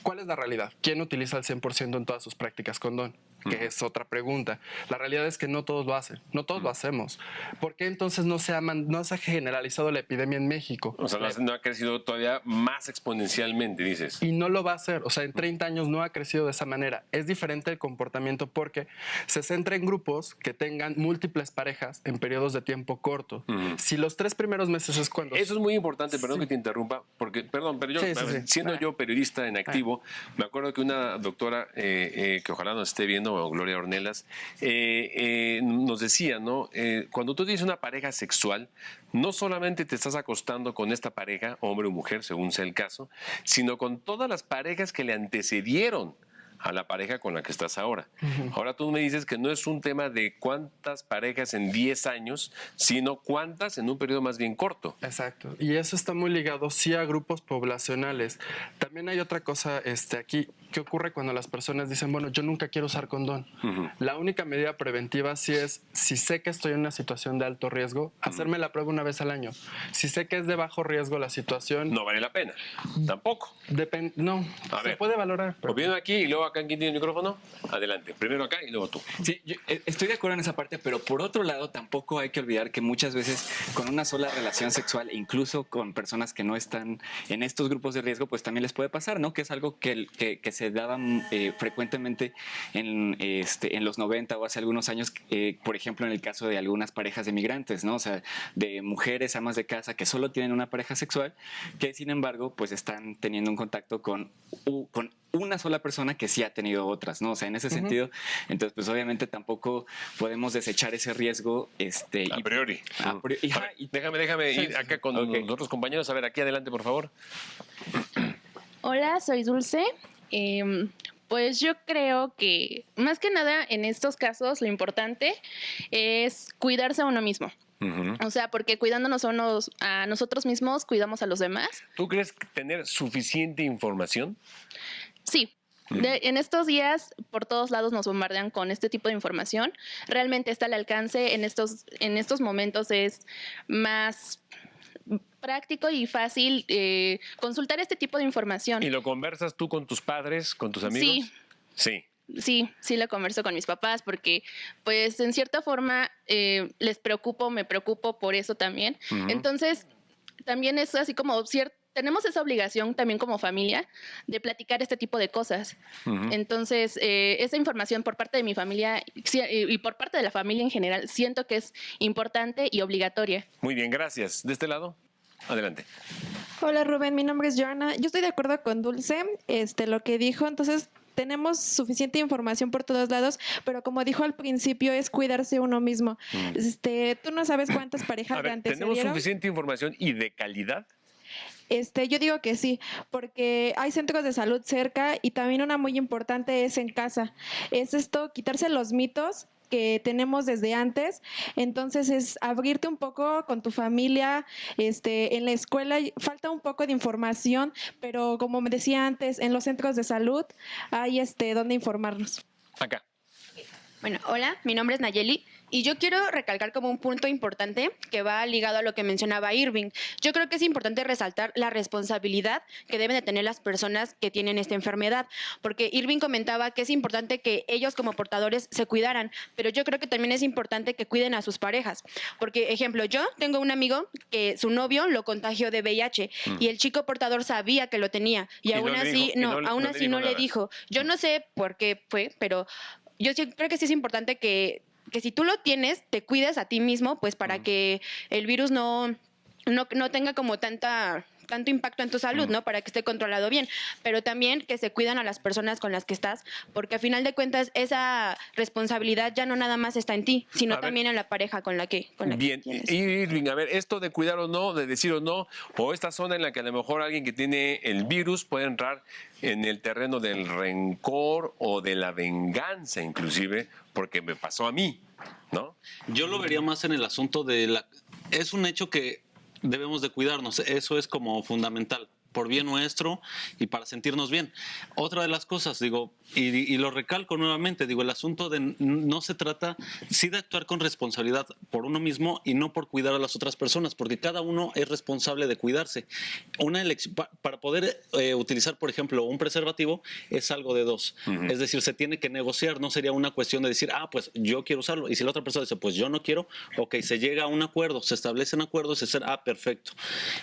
Speaker 7: ¿cuál es la realidad? ¿Quién utiliza al 100% en todas sus prácticas condón? Que es otra pregunta. La realidad es que no todos lo hacen, no todos lo hacemos. ¿Por qué entonces no se ha generalizado la epidemia en México?
Speaker 2: O sea, no ha crecido todavía más exponencialmente, dices.
Speaker 7: Y no lo va a hacer. O sea, en 30 años no ha crecido de esa manera. Es diferente el comportamiento porque se centra en grupos que tengan múltiples parejas en periodos de tiempo corto. Si los 3 primeros meses es cuando...
Speaker 2: Eso es muy importante, perdón que te interrumpa, porque, perdón, pero yo, siendo yo periodista en activo, me acuerdo que una doctora, que ojalá nos esté viendo, Gloria Ornelas, nos decía, ¿no? Cuando tú tienes una pareja sexual, no solamente te estás acostando con esta pareja, hombre o mujer, según sea el caso, sino con todas las parejas que le antecedieron a la pareja con la que estás ahora. Ahora tú me dices que no es un tema de cuántas parejas en 10 años, sino cuántas en un periodo más bien corto.
Speaker 7: Exacto. Y eso está muy ligado, sí, a grupos poblacionales. También hay otra cosa aquí. ¿Qué ocurre cuando las personas dicen, bueno, yo nunca quiero usar condón? La única medida preventiva sí es, si sé que estoy en una situación de alto riesgo, hacerme la prueba una vez al año. Si sé que es de bajo riesgo la situación...
Speaker 2: No vale la pena, tampoco.
Speaker 7: No, se puede valorar.
Speaker 2: Pero... Viendo aquí y luego acá, ¿quién tiene el micrófono? Adelante, primero acá y luego tú.
Speaker 8: Sí, yo estoy de acuerdo en esa parte, pero por otro lado tampoco hay que olvidar que muchas veces con una sola relación sexual, incluso con personas que no están en estos grupos de riesgo, pues también les puede pasar, ¿no? Que es algo que se daba frecuentemente en los 90 o hace algunos años, por ejemplo, en el caso de algunas parejas de migrantes, ¿no? O sea, de mujeres, amas de casa que solo tienen una pareja sexual, que sin embargo, pues están teniendo un contacto con una sola persona que sí ha tenido otras, ¿no? O sea, en ese sentido, entonces, pues obviamente tampoco podemos desechar ese riesgo.
Speaker 2: A priori. Déjame ir acá con los otros compañeros. A ver, aquí adelante, por favor.
Speaker 17: Hola, soy Dulce.
Speaker 6: Pues yo creo que más que nada en estos casos lo importante es cuidarse a uno mismo. O sea, porque cuidándonos a nosotros mismos, cuidamos a los demás.
Speaker 2: ¿Tú crees tener suficiente información?
Speaker 6: Sí. En estos días, por todos lados nos bombardean con este tipo de información. Realmente está al alcance. En estos momentos es más práctico y fácil consultar este tipo de información.
Speaker 2: ¿Y lo conversas tú con tus padres, con tus amigos? Sí.
Speaker 6: Sí lo converso con mis papás porque, pues, en cierta forma me preocupo por eso también. Entonces, también es así como tenemos esa obligación también como familia de platicar este tipo de cosas. Entonces, esa información por parte de mi familia y por parte de la familia en general, siento que es importante y obligatoria.
Speaker 2: Muy bien, gracias. ¿De este lado? Adelante.
Speaker 22: Hola Rubén, mi nombre es Joana. Yo estoy de acuerdo con Dulce, lo que dijo. Entonces, tenemos suficiente información por todos lados, pero como dijo al principio, es cuidarse uno mismo. Tú no sabes cuántas parejas de antecedieron.
Speaker 2: ¿Tenemos suficiente información y de calidad?
Speaker 22: Yo digo que sí, porque hay centros de salud cerca y también una muy importante es en casa. Es quitarse los mitos que tenemos desde antes. Entonces es abrirte un poco con tu familia. En la escuela falta un poco de información, pero como me decía antes, en los centros de salud hay donde informarnos.
Speaker 2: Acá.
Speaker 23: Bueno, hola, mi nombre es Nayeli y yo quiero recalcar como un punto importante que va ligado a lo que mencionaba Irving. Yo creo que es importante resaltar la responsabilidad que deben de tener las personas que tienen esta enfermedad, porque Irving comentaba que es importante que ellos como portadores se cuidaran, pero yo creo que también es importante que cuiden a sus parejas, porque, ejemplo, yo tengo un amigo que su novio lo contagió de VIH y el chico portador sabía que lo tenía y aún así no le dijo. Yo no sé por qué fue, pero yo sí creo que sí es importante que si tú lo tienes, te cuides a ti mismo, pues para que el virus no tenga como tanto impacto en tu salud, ¿no? Para que esté controlado bien. Pero también que se cuidan a las personas con las que estás, porque a final de cuentas esa responsabilidad ya no nada más está en ti, sino también en la pareja con la que
Speaker 2: Bien, Irving, a ver, esto de cuidar o no, de decir o no, o esta zona en la que a lo mejor alguien que tiene el virus puede entrar en el terreno del rencor o de la venganza, inclusive, porque me pasó a mí, ¿no?
Speaker 21: Yo lo vería más en el asunto es un hecho que debemos de cuidarnos, eso es como fundamental, por bien nuestro y para sentirnos bien. Otra de las cosas, y lo recalco nuevamente, el asunto de no se trata, sí de actuar con responsabilidad por uno mismo y no por cuidar a las otras personas, porque cada uno es responsable de cuidarse. Una elección, para poder utilizar, por ejemplo, un preservativo, es algo de dos. Es decir, se tiene que negociar, no sería una cuestión de decir, pues yo quiero usarlo, y si la otra persona dice, pues yo no quiero, ok, se llega a un acuerdo, se establecen acuerdos, perfecto.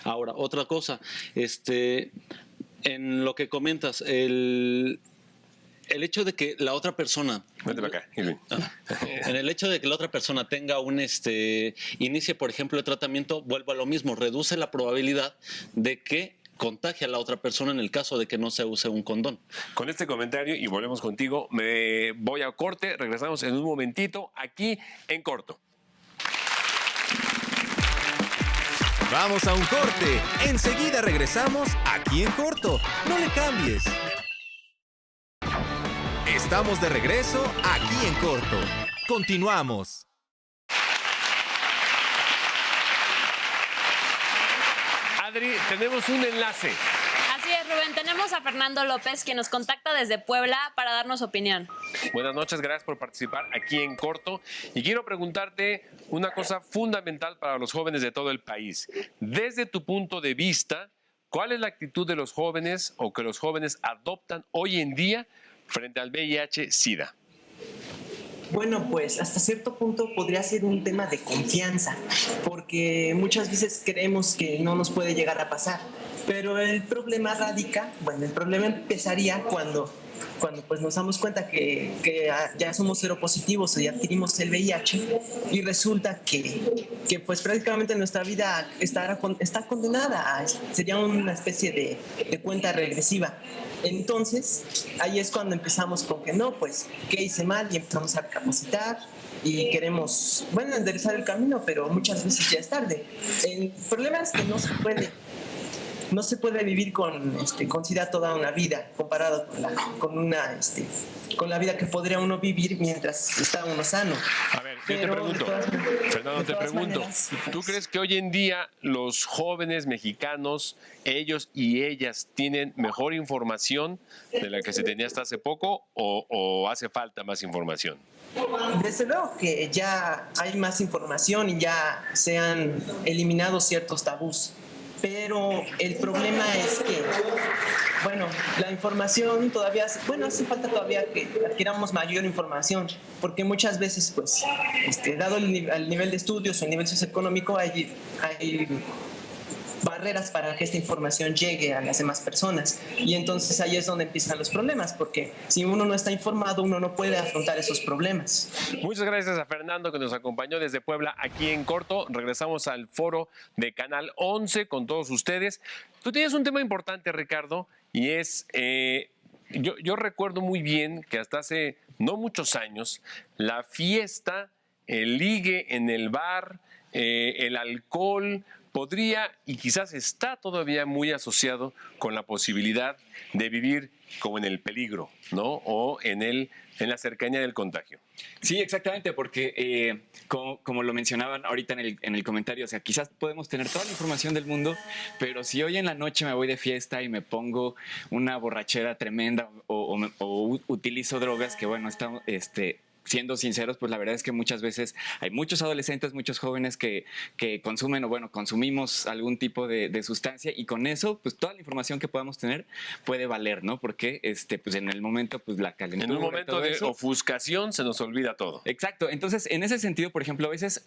Speaker 21: Ahora, otra cosa, en lo que comentas, el hecho de que la otra persona en el hecho de que la otra persona tenga inicie, por ejemplo, el tratamiento, vuelvo a lo mismo, reduce la probabilidad de que contagie a la otra persona en el caso de que no se use un condón.
Speaker 2: Con este comentario, y volvemos contigo, me voy a corte, regresamos en un momentito aquí en Corto.
Speaker 1: Vamos a un corte. Enseguida regresamos aquí en Corto. No le cambies. Estamos de regreso aquí en Corto. Continuamos.
Speaker 2: Adri, tenemos un enlace.
Speaker 20: Así es, Rubén. Tenemos a Fernando López, quien nos contacta desde Puebla para darnos opinión.
Speaker 2: Buenas noches, gracias por participar aquí en Corto. Y quiero preguntarte una cosa fundamental para los jóvenes de todo el país. Desde tu punto de vista, ¿cuál es la actitud de los jóvenes o que los jóvenes adoptan hoy en día frente al VIH-Sida?
Speaker 24: Bueno, pues hasta cierto punto podría ser un tema de confianza, porque muchas veces creemos que no nos puede llegar a pasar, pero el problema empezaría cuando pues nos damos cuenta que ya somos seropositivos y adquirimos el VIH y resulta que pues prácticamente nuestra vida está condenada, sería una especie de cuenta regresiva. Entonces, ahí es cuando empezamos con que no, pues, ¿qué hice mal? Y empezamos a capacitar y queremos, enderezar el camino, pero muchas veces ya es tarde. El problema es que no se puede. no se puede vivir con SIDA toda una vida comparado con la vida que podría uno vivir mientras está uno sano.
Speaker 2: A ver, yo te pregunto, Fernando, te pregunto, ¿tú crees que hoy en día los jóvenes mexicanos, ellos y ellas, tienen mejor información de la que se tenía hasta hace poco o hace falta más información?
Speaker 24: Desde luego que ya hay más información y ya se han eliminado ciertos tabús, pero el problema es que, bueno, la información todavía, hace falta todavía que adquiramos mayor información, porque muchas veces, pues, dado el nivel de estudios o el nivel socioeconómico, hay barreras para que esta información llegue a las demás personas, y entonces ahí es donde empiezan los problemas, porque si uno no está informado, uno no puede afrontar esos problemas.
Speaker 2: Muchas gracias a Fernando, que nos acompañó desde Puebla aquí en corto. Regresamos al foro de Canal 11 con todos ustedes. Tú tienes un tema importante, Ricardo, y es, yo recuerdo muy bien que hasta hace no muchos años, la fiesta, el ligue en el bar, el alcohol, podría y quizás está todavía muy asociado con la posibilidad de vivir como en el peligro, ¿no? O en la cercanía del contagio.
Speaker 8: Sí, exactamente, porque como lo mencionaban ahorita en el comentario, o sea, quizás podemos tener toda la información del mundo, pero si hoy en la noche me voy de fiesta y me pongo una borrachera tremenda o utilizo drogas, que bueno, siendo sinceros, pues la verdad es que muchas veces hay muchos adolescentes, muchos jóvenes que consumen o bueno, consumimos algún tipo de sustancia, y con eso, pues toda la información que podamos tener puede valer, ¿no? Porque pues en el momento, pues la calentura.
Speaker 2: En un momento de ofuscación se nos olvida todo.
Speaker 8: Exacto. Entonces, en ese sentido, por ejemplo, a veces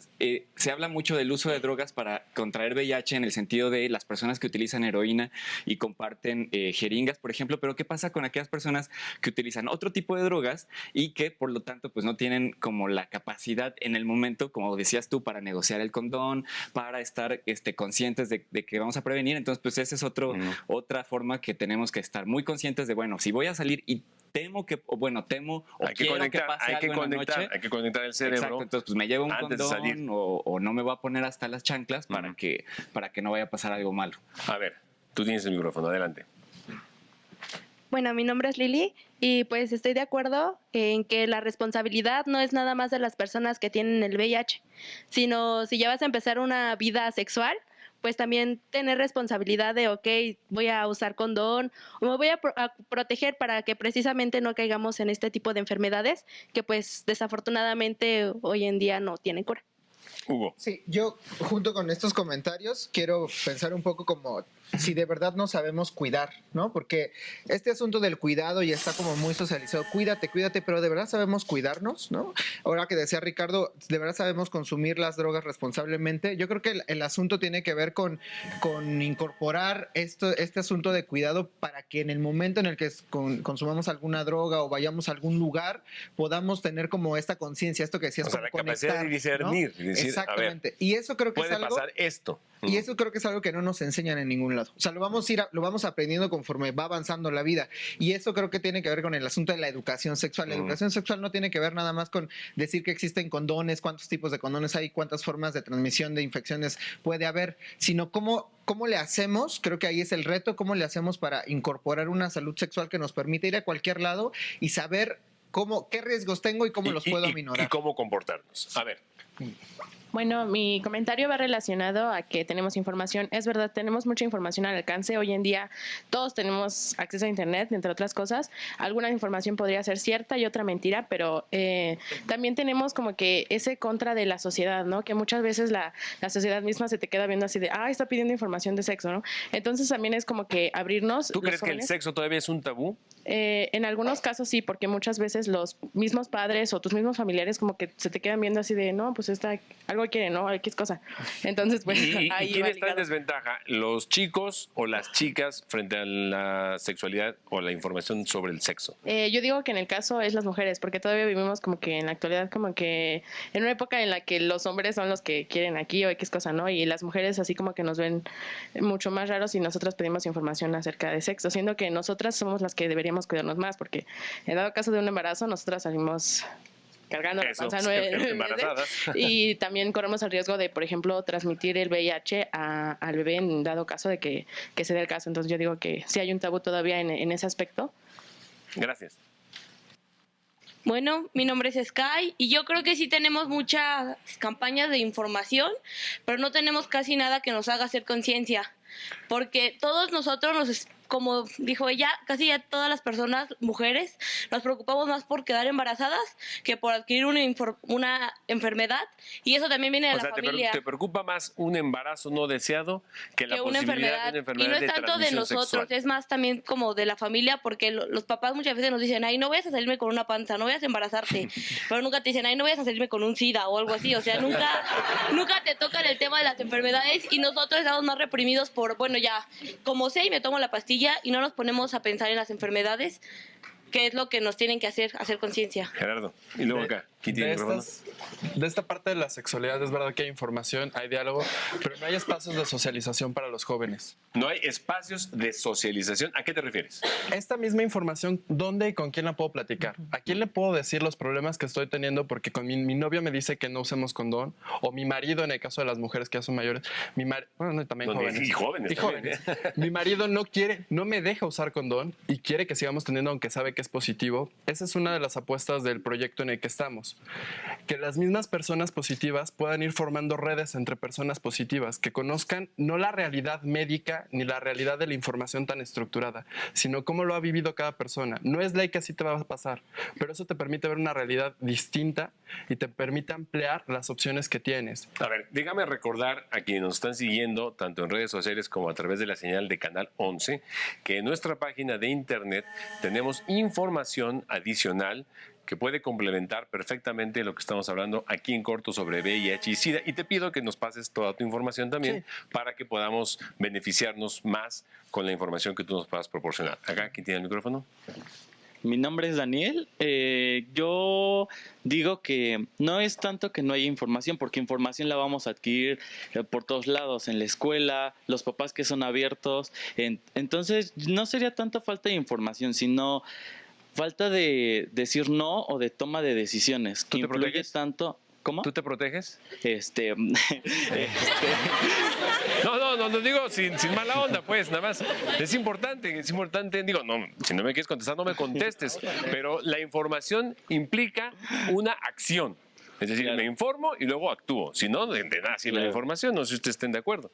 Speaker 8: se habla mucho del uso de drogas para contraer VIH, en el sentido de las personas que utilizan heroína y comparten jeringas, por ejemplo, pero ¿qué pasa con aquellas personas que utilizan otro tipo de drogas y que, por lo tanto, pues no tienen como la capacidad en el momento, como decías tú, para negociar el condón, para estar conscientes de que vamos a prevenir? Entonces, pues esa es otra forma que tenemos que estar muy conscientes de, bueno, si voy a salir y temo
Speaker 2: hay que conectar el cerebro.
Speaker 8: Exacto, entonces pues me llevo un condón o no me voy a poner hasta las chanclas para que no vaya a pasar algo malo.
Speaker 2: A ver, tú tienes el micrófono, adelante.
Speaker 23: Bueno, mi nombre es Lili y pues estoy de acuerdo en que la responsabilidad no es nada más de las personas que tienen el VIH, sino si ya vas a empezar una vida sexual, pues también tener responsabilidad de, ok, voy a usar condón o me voy a proteger para que precisamente no caigamos en este tipo de enfermedades que pues desafortunadamente hoy en día no tienen cura.
Speaker 2: Hugo.
Speaker 9: Sí, yo junto con estos comentarios quiero pensar un poco como si de verdad no sabemos cuidar, ¿no? Porque este asunto del cuidado ya está como muy socializado. Cuídate, pero ¿de verdad sabemos cuidarnos, no? Ahora que decía Ricardo, ¿de verdad sabemos consumir las drogas responsablemente? Yo creo que el asunto tiene que ver con incorporar este asunto de cuidado para que en el momento en el que consumamos alguna droga o vayamos a algún lugar, podamos tener como esta conciencia, esto que decías,
Speaker 2: o sea,
Speaker 9: como
Speaker 2: la
Speaker 9: conectar,
Speaker 2: capacidad de discernir.
Speaker 9: ¿no?
Speaker 2: Decir,
Speaker 9: exactamente.
Speaker 2: A ver,
Speaker 9: y eso creo que
Speaker 2: puede
Speaker 9: es algo,
Speaker 2: pasar esto.
Speaker 9: Y eso creo que es algo que no nos enseñan en ningún lado. O sea, lo vamos aprendiendo conforme va avanzando la vida. Y eso creo que tiene que ver con el asunto de la educación sexual. La educación sexual no tiene que ver nada más con decir que existen condones, cuántos tipos de condones hay, cuántas formas de transmisión de infecciones puede haber, sino cómo le hacemos, creo que ahí es el reto, cómo le hacemos para incorporar una salud sexual que nos permita ir a cualquier lado y saber qué riesgos tengo y cómo los puedo aminorar.
Speaker 2: Y cómo comportarnos. A ver.
Speaker 6: Bueno, mi comentario va relacionado a que tenemos información. Es verdad, tenemos mucha información al alcance. Hoy en día todos tenemos acceso a Internet, entre otras cosas. Alguna información podría ser cierta y otra mentira, pero también tenemos como que ese contra de la sociedad, ¿no? Que muchas veces la sociedad misma se te queda viendo así de, está pidiendo información de sexo, ¿no? Entonces también es como que abrirnos.
Speaker 2: ¿Tú crees que el sexo todavía es un tabú?
Speaker 6: En algunos casos sí, porque muchas veces los mismos padres o tus mismos familiares como que se te quedan viendo así de, no, pues algo quiere, ¿no? X cosa. Entonces, pues ahí
Speaker 2: ¿quién
Speaker 6: va
Speaker 2: está en
Speaker 6: ligado.
Speaker 2: desventaja? ¿Los chicos o las chicas frente a la sexualidad o la información sobre el sexo?
Speaker 6: Yo digo que en el caso es las mujeres, porque todavía vivimos como que en la actualidad como que en una época en la que los hombres son los que quieren aquí o X cosa, ¿no? Y las mujeres así como que nos ven mucho más raros si nosotros pedimos información acerca de sexo, siendo que nosotras somos las que deberíamos cuidarnos más, porque en dado caso de un embarazo nosotras salimos
Speaker 3: cargando la
Speaker 2: Eso,
Speaker 3: panza 9 meses.
Speaker 2: embarazadas.
Speaker 3: Y también corremos el riesgo de, por ejemplo, transmitir el VIH al bebé en dado caso de que se dé el caso. Entonces yo digo que sí hay un tabú todavía en ese aspecto.
Speaker 2: Gracias.
Speaker 4: Bueno, mi nombre es Sky y yo creo que sí tenemos muchas campañas de información, pero no tenemos casi nada que nos haga hacer conciencia, porque todos nosotros como dijo ella, casi ya todas las personas, mujeres, nos preocupamos más por quedar embarazadas que por adquirir una enfermedad, y eso también viene de la familia.
Speaker 2: ¿Te preocupa más un embarazo no deseado que la
Speaker 4: una
Speaker 2: posibilidad de una enfermedad
Speaker 4: y no es
Speaker 2: de
Speaker 4: tanto de
Speaker 2: transmisión
Speaker 4: nosotros,
Speaker 2: sexual?
Speaker 4: es más también como de la familia, porque los papás muchas veces nos dicen, ay, no vayas a salirme con una panza, no vayas a embarazarte, pero nunca te dicen, ay, no vayas a salirme con un SIDA o algo así, o sea, nunca te tocan el tema de las enfermedades, y nosotros estamos más reprimidos por, bueno, ya, como sé y me tomo la pastilla, y no nos ponemos a pensar en las enfermedades, que es lo que nos tienen que hacer conciencia.
Speaker 2: Gerardo, y luego acá, ¿quién tiene el micrófono?
Speaker 7: De esta parte de la sexualidad es verdad que hay información, hay diálogo, pero no hay espacios de socialización para los jóvenes.
Speaker 2: No hay espacios de socialización. ¿A qué te refieres?
Speaker 7: Esta misma información, ¿dónde y con quién la puedo platicar? ¿A quién le puedo decir los problemas que estoy teniendo? Porque con mi novio me dice que no usemos condón, o mi marido, en el caso de las mujeres que ya son mayores, bueno, también jóvenes.
Speaker 2: Y jóvenes.
Speaker 7: Y jóvenes. Mi marido no me deja usar condón y quiere que sigamos teniendo, aunque sabe que es positivo. Esa es una de las apuestas del proyecto en el que estamos. Que las mismas personas positivas puedan ir formando redes entre personas positivas, que conozcan no la realidad médica ni la realidad de la información tan estructurada, sino cómo lo ha vivido cada persona. No es ley que así te va a pasar, pero eso te permite ver una realidad distinta y te permite ampliar las opciones que tienes.
Speaker 2: A ver, déjame recordar a quienes nos están siguiendo, tanto en redes sociales como a través de la señal de Canal 11, que en nuestra página de internet tenemos información adicional que puede complementar perfectamente lo que estamos hablando aquí en corto sobre VIH y SIDA. Y te pido que nos pases toda tu información también para que podamos beneficiarnos más con la información que tú nos puedas proporcionar. Acá, ¿quién tiene el micrófono?
Speaker 5: Mi nombre es Daniel. Yo digo que no es tanto que no haya información, porque información la vamos a adquirir por todos lados, en la escuela, los papás que son abiertos. Entonces, no sería tanta falta de información, sino falta de decir no o de toma de decisiones.
Speaker 2: ¿Tú te proteges
Speaker 5: tanto? ¿Cómo?
Speaker 2: ¿Tú te proteges? No, digo sin mala onda, pues, nada más. Es importante, digo, no, si no me quieres contestar, no me contestes, pero la información implica una acción. Es decir, me informo y luego actúo. Si no, de nada sirve la información. No sé si ustedes estén de acuerdo.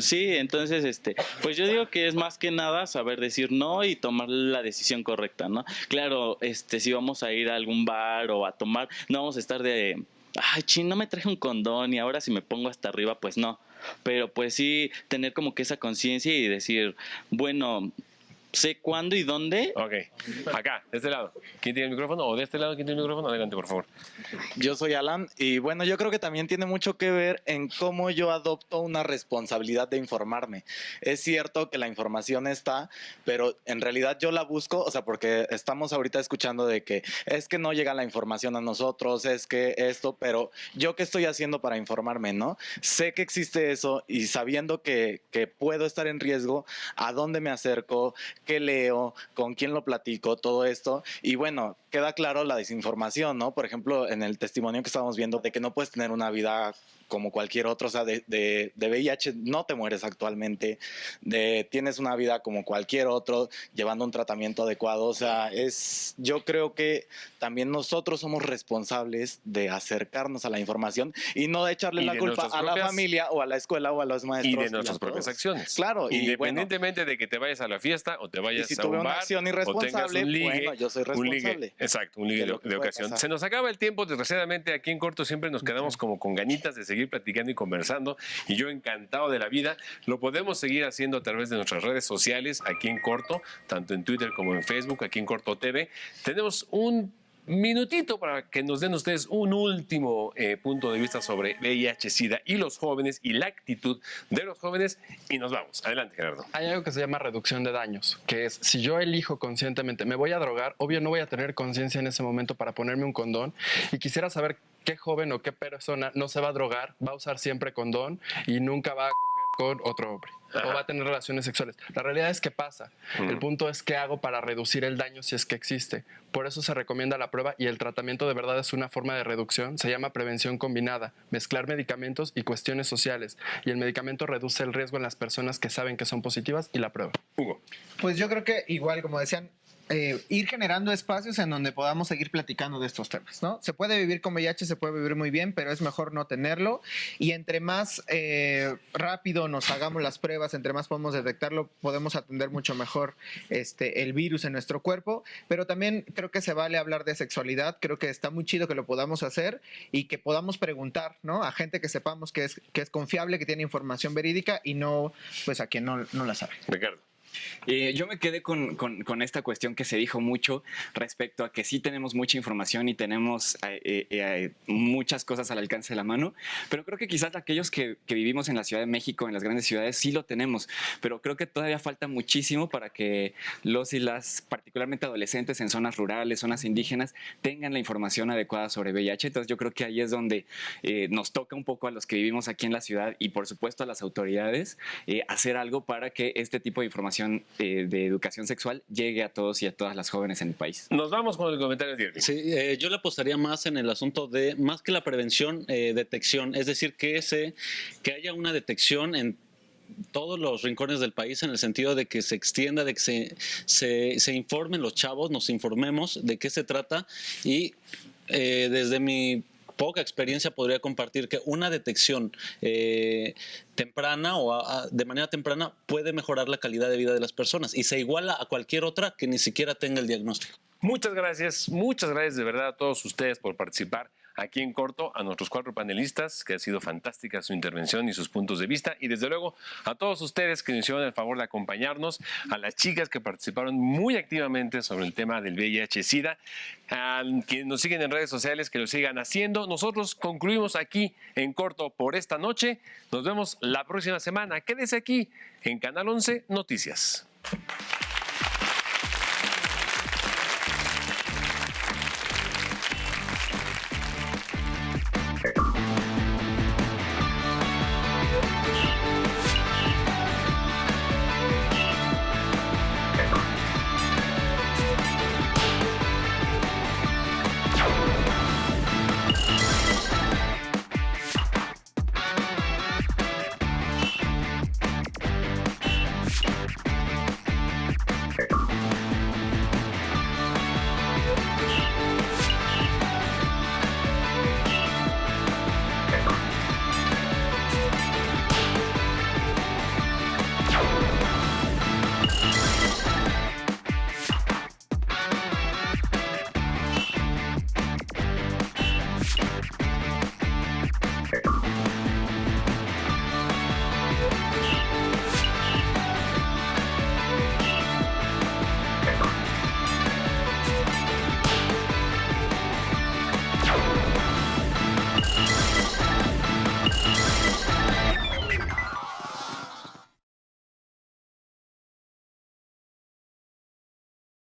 Speaker 5: Sí, entonces, pues yo digo que es más que nada saber decir no y tomar la decisión correcta, ¿no? Claro, si vamos a ir a algún bar o a tomar, no vamos a estar de, ay, no me traje un condón y ahora si me pongo hasta arriba, pues no. Pero pues sí, tener como que esa conciencia y decir, bueno, sé cuándo y dónde.
Speaker 2: Ok. Acá, de este lado. ¿Quién tiene el micrófono? ¿O de este lado quién tiene el micrófono? Adelante, por favor.
Speaker 11: Yo soy Alan y bueno, yo creo que también tiene mucho que ver en cómo yo adopto una responsabilidad de informarme. Es cierto que la información está, pero en realidad yo la busco, o sea, porque estamos ahorita escuchando de que es que no llega la información a nosotros, es que esto, pero yo qué estoy haciendo para informarme, ¿no? Sé que existe eso y sabiendo que puedo estar en riesgo, ¿a dónde me acerco? ¿Qué leo? ¿Con quién lo platico? Todo esto. Y bueno, queda claro la desinformación, ¿no? Por ejemplo, en el testimonio que estábamos viendo de que no puedes tener una vida como cualquier otro, o sea, de VIH no te mueres actualmente, tienes una vida como cualquier otro, llevando un tratamiento adecuado, o sea, yo creo que también nosotros somos responsables de acercarnos a la información y no de echarle la culpa a la familia o a la escuela o a los maestros.
Speaker 2: Y de nuestras propias acciones.
Speaker 11: Claro.
Speaker 2: Independientemente de que te vayas a la fiesta o te vayas
Speaker 11: si
Speaker 2: a un
Speaker 11: tuve una
Speaker 2: bar
Speaker 11: acción irresponsable,
Speaker 2: o tengas un ligue,
Speaker 11: bueno, yo soy responsable.
Speaker 2: Un ligue, exacto, un ligue de ocasión. Se nos acaba el tiempo, desgraciadamente aquí en corto siempre nos quedamos como con ganitas de seguir platicando y conversando, y yo encantado de la vida. Lo podemos seguir haciendo a través de nuestras redes sociales aquí en corto, tanto en Twitter como en Facebook, aquí en Corto TV. Tenemos un minutito para que nos den ustedes un último punto de vista sobre VIH, SIDA y los jóvenes y la actitud de los jóvenes, y nos vamos. Adelante, Gerardo.
Speaker 7: Hay algo que se llama reducción de daños, que es, si yo elijo conscientemente, me voy a drogar, obvio no voy a tener conciencia en ese momento para ponerme un condón, y quisiera saber qué joven o qué persona no se va a drogar, va a usar siempre condón y nunca va a coger con otro hombre o va a tener relaciones sexuales. La realidad es que pasa. El punto es qué hago para reducir el daño si es que existe. Por eso se recomienda la prueba y el tratamiento de verdad es una forma de reducción. Se llama prevención combinada, mezclar medicamentos y cuestiones sociales. Y el medicamento reduce el riesgo en las personas que saben que son positivas y la prueba.
Speaker 2: Hugo.
Speaker 9: Pues yo creo que igual, como decían, ir generando espacios en donde podamos seguir platicando de estos temas, ¿no? Se puede vivir con VIH, se puede vivir muy bien, pero es mejor no tenerlo. Y entre más rápido nos hagamos las pruebas, entre más podemos detectarlo, podemos atender mucho mejor el virus en nuestro cuerpo. Pero también creo que se vale hablar de sexualidad. Creo que está muy chido que lo podamos hacer y que podamos preguntar, ¿no? A gente que sepamos que es confiable, que tiene información verídica y no pues a quien no la sabe.
Speaker 2: Ricardo.
Speaker 8: Yo me quedé con esta cuestión que se dijo mucho respecto a que sí tenemos mucha información y tenemos muchas cosas al alcance de la mano, pero creo que quizás aquellos que vivimos en la Ciudad de México, en las grandes ciudades, sí lo tenemos, pero creo que todavía falta muchísimo para que los y las, particularmente adolescentes en zonas rurales, zonas indígenas, tengan la información adecuada sobre VIH. Entonces yo creo que ahí es donde nos toca un poco a los que vivimos aquí en la ciudad y por supuesto a las autoridades hacer algo para que este tipo de información de educación sexual llegue a todos y a todas las jóvenes en el país.
Speaker 2: Nos vamos con el comentario de Irving.
Speaker 21: Sí, yo le apostaría más en el asunto de, más que la prevención, detección, es decir, que haya una detección en todos los rincones del país en el sentido de que se extienda, de que se informen los chavos, nos informemos de qué se trata y desde mi poca experiencia podría compartir que una detección temprana o de manera temprana puede mejorar la calidad de vida de las personas y se iguala a cualquier otra que ni siquiera tenga el diagnóstico.
Speaker 2: Muchas gracias de verdad a todos ustedes por participar aquí en corto, a nuestros 4 panelistas, que ha sido fantástica su intervención y sus puntos de vista, y desde luego a todos ustedes que nos hicieron el favor de acompañarnos, a las chicas que participaron muy activamente sobre el tema del VIH-Sida, a quienes nos siguen en redes sociales, que lo sigan haciendo. Nosotros concluimos aquí en corto por esta noche. Nos vemos la próxima semana. Quédese aquí en Canal 11 Noticias.